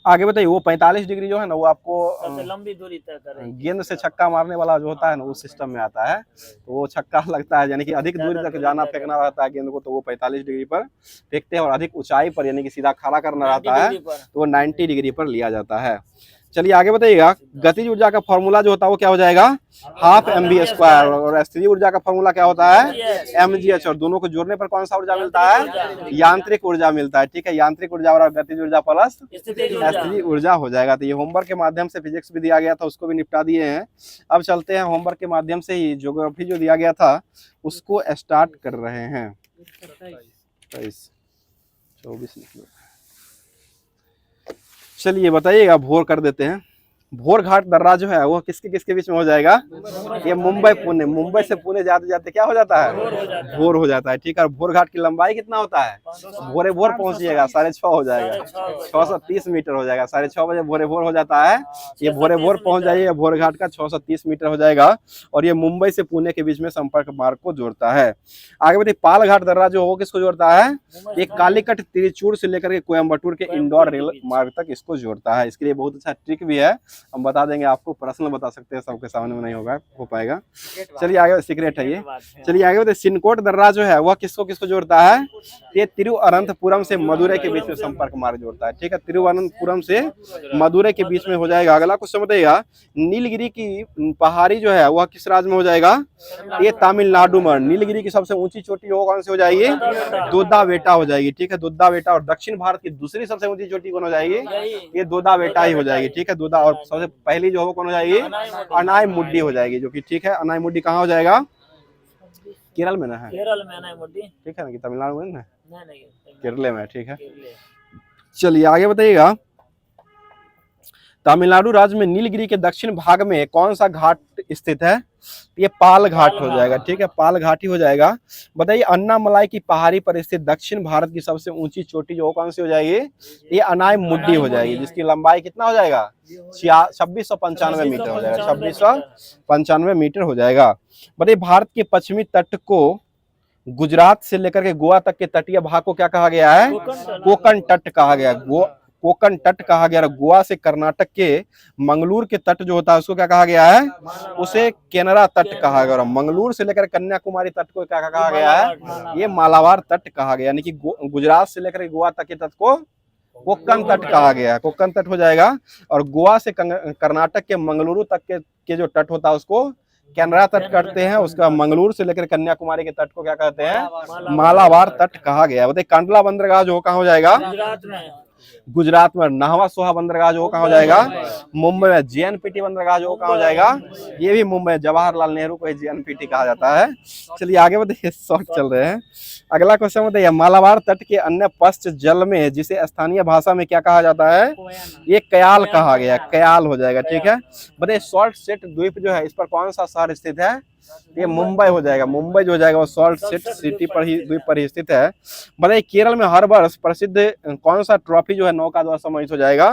आगे बताइए, वो 45 डिग्री जो है ना वो आपको लंबी दूरी तय करें, गेंद से छक्का मारने वाला जो होता है ना उस सिस्टम में आता है, तो वो छक्का लगता है, यानी कि अधिक दूरी तक जाना फेंकना रहता है गेंद को, तो वो 45 डिग्री पर फेंकते हैं। और अधिक ऊंचाई पर यानी कि सीधा खड़ा करना रहता है तो वो 90 डिग्री पर लिया जाता है। चलिए आगे बताइएगा, गतिज ऊर्जा का फॉर्मूला जो होता है वो क्या हो जाएगा? Half mv²। और स्थिर ऊर्जा का फॉर्मूला क्या होता है? mgh। और दोनों को जोड़ने पर कौन सा ऊर्जा मिलता है? यांत्रिक ऊर्जा मिलता है। ठीक है, यांत्रिक ऊर्जा और गतिज ऊर्जा प्लस स्थिर ऊर्जा हो जाएगा। तो ये होमवर्क के माध्यम से फिजिक्स भी दिया गया था, उसको भी निपटा दिए हैं। अब चलते हैं होमवर्क के माध्यम से ही ज्योग्राफी जो दिया गया था उसको स्टार्ट कर रहे हैं। 24 चलिए बताइएगा, भोर कर देते हैं। भोर घाट दर्रा जो है वो किसके किसके बीच में हो जाएगा? ये मुंबई पुणे, मुंबई से पुणे जाते जाते क्या हो जाता है? भोर हो जाता है। ठीक है, और भोर घाट की लंबाई कितना होता है? भोरे भोर पहुंचिएगा 6:30 हो जाएगा, 630 मीटर हो जाएगा। 6:30 बजे भोरे भोर हो जाता है, ये भोरे भोर पहुंच जाइए, भोर घाट का 630 मीटर हो जाएगा और ये मुंबई से पुणे के बीच में संपर्क मार्ग को जोड़ता है। आगे बढ़िए, पाल घाट दर्रा जो वो किसको जोड़ता है? ये कालीकट तिरुचूर से लेकर के कोयम्बटूर के इंदौर रेल मार्ग तक इसको जोड़ता है। इसके लिए बहुत अच्छा ट्रिक भी है, हम बता देंगे आपको, पर्सनल बता सकते हैं, सबके सामने में नहीं होगा हो पाएगा। चलिए आगे, सीक्रेट है ये। चलिए आगे बढ़ते, सिनकोट दर्रा जो है वह किसको किसको जोड़ता है? ये तिरुवनंतपुरम से मदुरै के बीच में संपर्क मार्ग जोड़ता है। ठीक है, तिरुवनंतपुरम से मदुरै के बीच में हो जाएगा। अगला क्वेश्चन बताइएगा, नीलगिरी की पहाड़ी जो है वह किस राज्य में हो जाएगा? ये तमिलनाडु में। नीलगिरी की सबसे ऊंची चोटी वो कौन सी हो जाएगी? दोड्डाबेट्टा हो जाएगी। ठीक है, दोड्डाबेट्टा। और दक्षिण भारत की दूसरी सबसे ऊंची चोटी कौन हो जाएगी? ये दोड्डाबेट्टा ही हो जाएगी। ठीक है, दोड्डा। और सबसे पहली जो हो कौन हो जाएगी? अनायमुड्डी हो जाएगी, जो कि ठीक है, अनायमुड्डी कहाँ हो जाएगा? केरल में ना है? केरल में अनायमुड्डी। ठीक है ना, कि तमिलनाडु में ना? नहीं, केरल में। ठीक है, चलिए आगे बताइएगा, तमिलनाडु राज्य में नीलगिरी के दक्षिण भाग में कौन सा घाट स्थित है? ये पाल घाट हो जाएगा। ठीक है, पाल घाट ही हो जाएगा। बताइए, अन्नामलाई की पहाड़ी पर स्थित दक्षिण भारत की सबसे ऊंची चोटी जो कौन सी हो जाएगी? ये अनायमुड्डी हो जाएगी, जिसकी लंबाई कितना हो जाएगा? 2695 मीटर हो जाएगा, 2695 मीटर हो जाएगा। बताइए, भारत के पश्चिमी तट को गुजरात से लेकर के गोवा तक के तटीय भाग को क्या कहा गया है? कोकण तट कहा गया। कोकण तट कहा गया। गोवा से कर्नाटक के मंगलूर के तट जो होता है उसको क्या कहा गया है? उसे केनरा तट कहा गया। और मंगलूर से लेकर कन्याकुमारी तट को क्या कहा गया है? ये मालाबार तट कहा गया। यानी कि गुजरात से लेकर गोवा तक के तट को कोकण तट कहा गया है, कोकण तट हो जाएगा। और गोवा से कर्नाटक के मंगलुरु तक के जो तट होता है उसको केनरा तट करते हैं। उसका मंगलूर से लेकर कन्याकुमारी के तट को क्या कहते हैं? मालाबार तट कहा गया। बताइए, कांडला बंदरगाह जो कहाँ हो जाएगा? गुजरात में। नाहवा सोहा बंदरगाह जो कहाँ हो जाएगा? मुंबई में। JNPT बंदरगाह जो कहाँ हो जाएगा? ये भी मुंबई। जवाहरलाल नेहरू को JNPT कहा जाता है। चलिए आगे बताइए, शॉर्ट चल रहे हैं। अगला क्वेश्चन बताइए, मालाबार तट के अन्य पश्च जल में जिसे स्थानीय भाषा में क्या कहा जाता है? ये कयाल कहा गया, कयाल हो जाएगा। ठीक है, बताइए, सॉल्ट सेट द्वीप जो है इस पर कौन सा शहर स्थित है? ये मुंबई हो जाएगा। मुंबई जो हो जाएगा वो सॉल्ट सेट सिटी पर ही, द्वीप पर ही स्थित है। बताइए, केरल में हर वर्ष प्रसिद्ध कौन सा ट्रॉफी जो है नौका द्वारा सम्मानित हो जाएगा?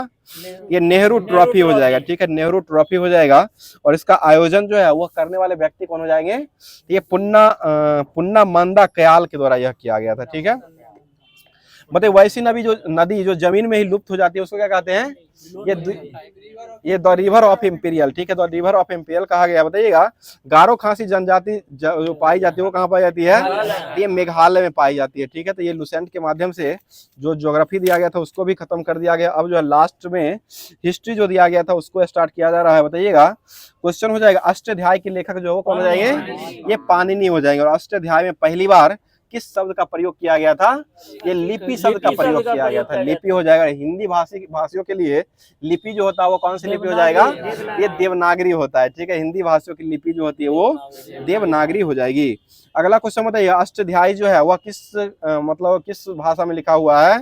ये नेहरू ट्रॉफी हो जाएगा। ठीक है, नेहरू ट्रॉफी हो जाएगा। और इसका आयोजन जो है वो करने वाले व्यक्ति कौन हो जाएंगे? ये पुन्ना मंदा कयाल के द्वारा यह किया गया था। ठीक है, बताइए, वैसी नदी जो जमीन में ही लुप्त हो जाती है उसको क्या कहते हैं? ये द रिवर ऑफ इंपीरियल। ठीक है, द रिवर ऑफ इंपीरियल कहा गया। बताइएगा, गारो खासी जनजाति जो पाई जाती है वो कहाँ पाई जाती है? ये मेघालय में पाई जाती है। ठीक है, तो ये लुसेंट के माध्यम से जो ज्योग्राफी दिया गया था उसको भी खत्म कर दिया गया। अब जो है लास्ट में हिस्ट्री जो दिया गया था उसको स्टार्ट किया जा रहा है। बताइएगा, क्वेश्चन हो जाएगा, अष्टाध्याय के लेखक जो कौन हो जाएंगे? ये पाणिनि हो जाएंगे। और अष्टाध्याय में पहली बार किस शब्द का प्रयोग किया गया था? ये लिपि शब्द का प्रयोग किया गया था। लिपि हो जाएगा। हिंदी भाषियों के लिए लिपि जो होता है वो कौन सी लिपि हो जाएगा? ये देवनागरी होता है। ठीक है, हिंदी भाषियों की लिपि जो होती है वो देवनागरी हो जाएगी। अगला क्वेश्चन बताइए, अष्टाध्यायी जो है वह मतलब किस भाषा में लिखा हुआ है?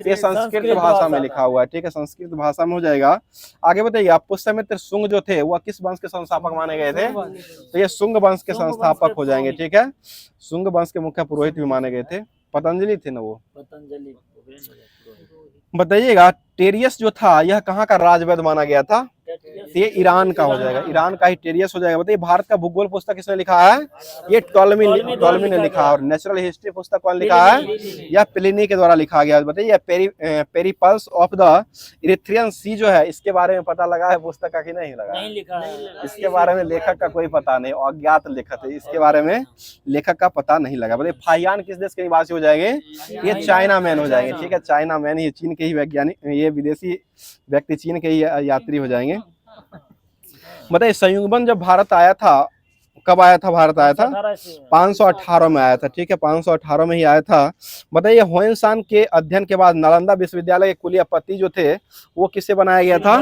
ये संस्कृत भाषा में लिखा हुआ है। ठीक है, संस्कृत भाषा में हो जाएगा। आगे बताइए, आप पुष्यमित्र शुंग जो थे वह किस वंश के संस्थापक माने गए थे? तो ये शुंग वंश के संस्थापक हो जाएंगे। ठीक है, शुंग वंश के मुख्य पुरोहित भी माने गए थे। पतंजलि थे ना वो? पतंजलि। बताइएगा, टेरियस जो था यह कहाँ का राजवैद्य माना गया था? ये ईरान का हो जाएगा, ईरान का ही टेरियस हो जाएगा। बताइए, भारत का भूगोल पुस्तक किसने लिखा है? ये टॉलमी ने लिखा है। और नेचुरल हिस्ट्री पुस्तक कौन लिखा है? यह प्लिनी के द्वारा लिखा गया। बताइए, पेरिपल्स ऑफ द इरिथ्रियन सी जो है इसके बारे में पता लगा है पुस्तक का कि नहीं लगा? नहीं लिखा है। इसके बारे में लेखक का कोई पता नहीं, अज्ञात लेखक है, इसके बारे में लेखक का पता नहीं लगा। बताइए, फाहियान किस देश के निवासी हो जाएंगे? ये चाइना मैन हो जाएंगे। ठीक है, चाइना मैन, ये चीन के ही वैज्ञानिक, ये विदेशी व्यक्ति चीन के ही यात्री हो जाएंगे। बताइए, संयुग्मन जब भारत आया था कब आया था, भारत आया था 518 518 में आया था, ठीक है 518 में ही आया था। बताइए होयनसांग के अध्ययन के बाद नालंदा विश्वविद्यालय के कुलपति जो थे वो किसे बनाया गया था,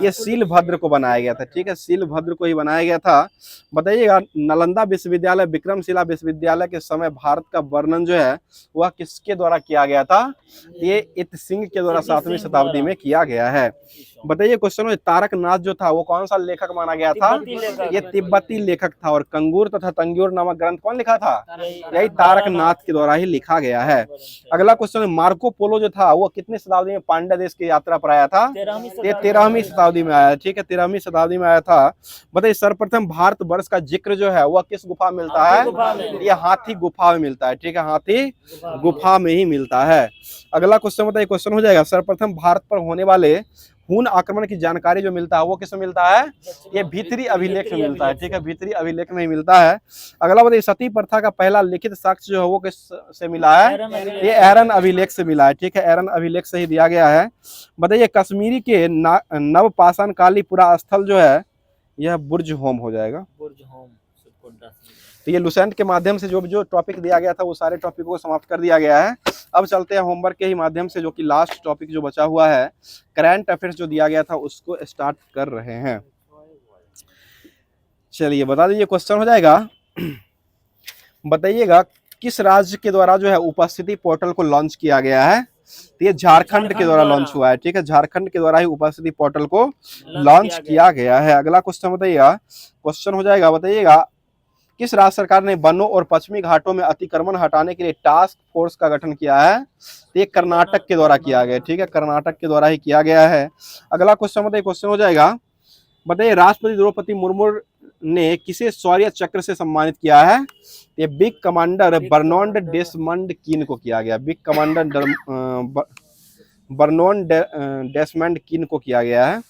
ये शीलभद्र को बनाया गया था, ठीक है शीलभद्र को ही बनाया गया था। बताइएगा नालंदा विश्वविद्यालय विक्रमशिला विश्वविद्यालय के समय भारत का वर्णन जो है वह किसके द्वारा किया गया था, ये इत सिंह के द्वारा 7वीं शताब्दी में किया गया है। बताइए क्वेश्चन में तारकनाथ जो था वो कौन सा लेखक माना गया था, ये तिब्बती लेखक था। और कंगूर तथा तंगूर नामक ग्रंथ कौन लिखा था, यही तारकनाथ के द्वारा ही लिखा गया है। अगला क्वेश्चन, मार्को पोलो जो था वो कितनी शताब्दी में पांड्या देश की यात्रा पर आया था, ये 13वीं शताब्दी में आया, ठीक है 13वीं शताब्दी में आया था। बताइए सर्वप्रथम भारत वर्ष का जिक्र जो है वह किस गुफा में मिलता है, ये हाथी गुफा में मिलता है, ठीक है हाथी गुफा में ही मिलता है। अगला क्वेश्चन बताइए, क्वेश्चन हो जाएगा सर्वप्रथम भारत पर होने वाले हून आक्रमण की जानकारी जो मिलता है वो किसमें मिलता है, ये भीतरी अभिलेख में मिलता है, ठीक है भीतरी अभिलेख में ही मिलता है। अगला बताइए सती प्रथा का पहला लिखित साक्ष्य जो है वो किस से मिला है, ये एरन अभिलेख से मिला है, ठीक है एरन अभिलेख से ही दिया गया है। बताइए कश्मीरी के नवपाषाण काली पुरा स्थल जो है यह बुर्ज होम हो जाएगा। तो ये लुसेंट के माध्यम से जो टॉपिक दिया गया था वो सारे टॉपिक को समाप्त कर दिया गया है। अब चलते हैं होमवर्क के ही माध्यम से जो कि लास्ट टॉपिक जो बचा हुआ है करंट अफेयर्स जो दिया गया था उसको स्टार्ट कर रहे हैं। चलिए बता दीजिए, क्वेश्चन हो जाएगा बताइएगा किस राज्य के द्वारा जो है उपस्थिति पोर्टल को लॉन्च किया गया है, तो ये झारखंड के द्वारा लॉन्च हुआ है, ठीक है झारखंड के द्वारा ही उपस्थिति पोर्टल को लॉन्च किया गया है। अगला क्वेश्चन बताइएगा, क्वेश्चन हो जाएगा बताइएगा किस राज्य सरकार ने वनों और पश्चिमी घाटों में अतिक्रमण हटाने के लिए टास्क फोर्स का गठन किया है, तो ये कर्नाटक के द्वारा किया गया, ठीक है कर्नाटक के द्वारा ही किया गया है। अगला क्वेश्चन बताइए, क्वेश्चन हो जाएगा बताइए राष्ट्रपति द्रौपदी मुर्मू ने किसे शौर्य चक्र से सम्मानित किया है, ये बिग कमांडर बर्नॉन्ड डेसमंड कीन को किया गया, बिग कमांडर बर्नॉन्ड डेसमंड कीन को किया गया है।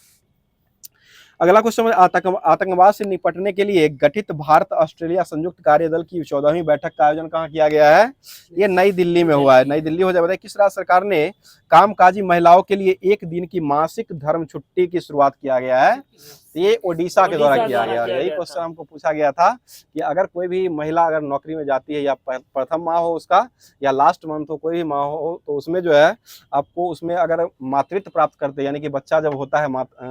अगला क्वेश्चन, आतंकवाद से निपटने के लिए गठित भारत ऑस्ट्रेलिया संयुक्त कार्यदल की 14वीं बैठक का आयोजन कहाँ किया गया है, ये नई दिल्ली में हुआ है, नई दिल्ली हो जाए। बताइए किस राज्य सरकार ने कामकाजी महिलाओं के लिए 1 दिन की मासिक धर्म छुट्टी की शुरुआत किया गया है, ये ओडिशा के द्वारा किया गया। यही क्वेश्चन हमको पूछा गया था कि अगर कोई भी महिला अगर नौकरी में जाती है या प्रथम माह हो उसका या लास्ट मंथ हो कोई भी माह हो तो उसमें जो है आपको उसमें अगर मातृत्व प्राप्त करते हैं यानी कि बच्चा जब होता है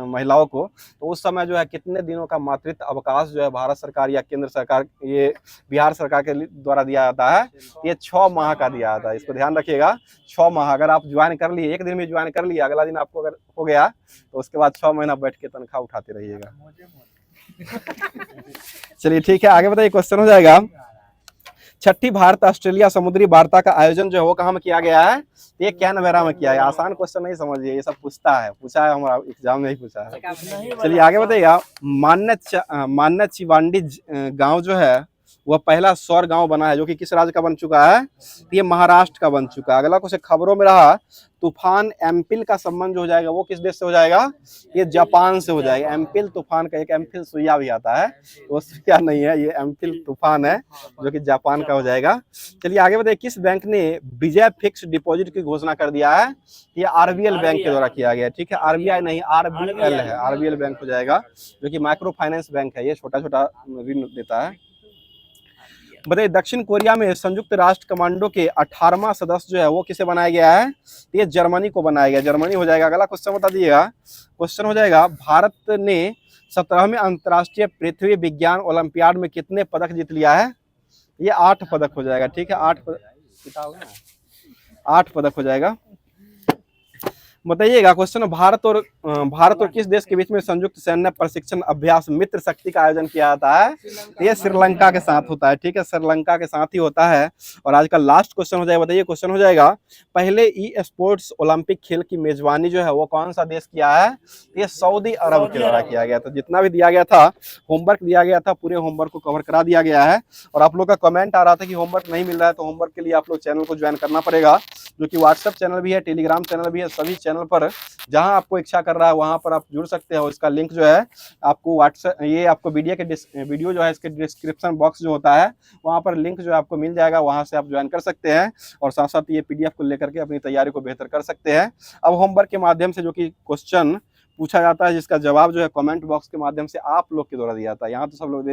महिलाओं को तो उस समय जो है कितने दिनों का मातृत्व अवकाश जो है भारत सरकार या केंद्र सरकार ये बिहार सरकार के द्वारा दिया जाता है, ये 6 माह का दिया जाता है। इसको ध्यान रखिएगा 6 माह अगर आप ज्वाइन कर लिए, 1 दिन में ज्वाइन कर लिया, अगला दिन आपको अगर हो गया तो उसके बाद 6 महीना बैठ के तनख्वाह उठाते रहिएगा। चलिए ठीक है आगे बताइए, क्वेश्चन हो जाएगा छठी भारत ऑस्ट्रेलिया समुद्री वार्ता का आयोजन जो है वो कहाँ में किया गया है, ये कैनबेरा में किया है। आसान क्वेश्चन नहीं समझिए, ये सब पूछा है हमारा एग्जाम में ही पूछा है। चलिए आगे बताइएगा मान्य चिवांडी गांव जो है वह पहला सौर गांव बना है जो कि किस राज्य का बन चुका है, ये महाराष्ट्र का बन चुका है। अगला कुछ खबरों में रहा तूफान एम्पिल का संबंध जो हो जाएगा वो किस देश से हो जाएगा, ये जापान से हो जाएगा। एम्पिल तूफान का एक एम्पिल सुइया भी आता है तो वो सुइया नहीं है, ये एम्पिल तूफान है जो कि जापान का हो जाएगा। चलिए आगे बताइए किस बैंक ने विजय फिक्स डिपॉजिट की घोषणा कर दिया है, ये आरबीएल बैंक के द्वारा किया गया, ठीक है आरबीआई नहीं आरबीएल है, आरबीएल बैंक हो जाएगा जो कि माइक्रो फाइनेंस बैंक है, ये छोटा छोटा ऋण देता है। बताइए दक्षिण कोरिया में संयुक्त राष्ट्र कमांडो के 18वां सदस्य जो है वो किसे बनाया गया है, ये जर्मनी को बनाया गया, जर्मनी हो जाएगा। अगला क्वेश्चन बता दीजिएगा, क्वेश्चन हो जाएगा भारत ने 17वें अंतर्राष्ट्रीय पृथ्वी विज्ञान ओलंपियाड में कितने पदक जीत लिया है, ये 8 पदक हो जाएगा, ठीक है 8 पदक हो जाएगा। बताइएगा क्वेश्चन भारत और किस देश के बीच में संयुक्त सैन्य प्रशिक्षण अभ्यास मित्र शक्ति का आयोजन किया जाता है, ये श्रीलंका के साथ होता है, ठीक है श्रीलंका के साथ ही होता है। और आज का लास्ट क्वेश्चन हो जाएगा, बताइए क्वेश्चन हो जाएगा पहले ई स्पोर्ट्स ओलंपिक खेल की मेजबानी जो है वो कौन सा देश किया है, ये सऊदी अरब के द्वारा किया गया। तो जितना भी दिया गया था होमवर्क दिया गया था पूरे होमवर्क को कवर करा दिया गया है। और आप लोग का कमेंट आ रहा था कि होमवर्क नहीं मिल रहा है, तो होमवर्क के लिए आप लोग चैनल को ज्वाइन करना पड़ेगा, जो कि व्हाट्सएप चैनल भी है, टेलीग्राम चैनल भी है, सभी चैनल पर जहां आपको इच्छा कर रहा है वहां पर आप जुड़ सकते हो। इसका लिंक जो है आपको व्हाट्सएप ये आपको वीडियो जो है इसके डिस्क्रिप्शन बॉक्स जो होता है वहां पर लिंक जो है आपको मिल जाएगा, वहां से आप ज्वाइन कर सकते हैं और साथ साथ ये पीडीएफ को लेकर के अपनी तैयारी को बेहतर कर सकते हैं। अब होमवर्क के माध्यम से जो कि क्वेश्चन पूछा जाता है जिसका जवाब जो है कमेंट बॉक्स के माध्यम से आप लोग के द्वारा दिया जाता है। यहाँ तो सब लोग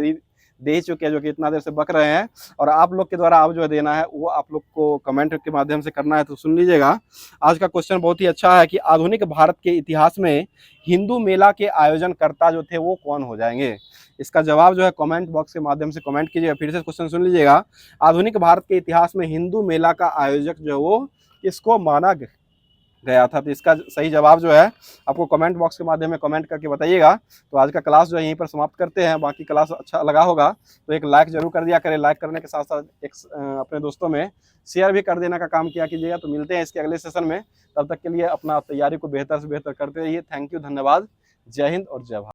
दे ही चुके हैं, जो कि इतना देर से बक रहे हैं। और आप लोग के द्वारा अब जो देना है वो आप लोग को कमेंट के माध्यम से करना है। तो सुन लीजिएगा, आज का क्वेश्चन बहुत ही अच्छा है कि आधुनिक भारत के इतिहास में हिंदू मेला के आयोजनकर्ता जो थे वो कौन हो जाएंगे। इसका जवाब जो है कमेंट बॉक्स के माध्यम से कमेंट कीजिएगा। फिर से क्वेश्चन सुन लीजिएगा, आधुनिक भारत के इतिहास में हिंदू मेला का आयोजक जो है वो किसको माना गया था। तो इसका सही जवाब जो है आपको कमेंट बॉक्स के माध्यम में कमेंट करके बताइएगा। तो आज का क्लास जो है यहीं पर समाप्त करते हैं। बाकी क्लास अच्छा लगा होगा तो एक लाइक जरूर कर दिया करें। लाइक करने के साथ साथ एक अपने दोस्तों में शेयर भी कर देने का काम किया कीजिएगा। तो मिलते हैं इसके अगले सेशन में, तब तक के लिए अपना तैयारी को बेहतर से बेहतर करते रहिए। थैंक यू, धन्यवाद, जय हिंद और जय भारत।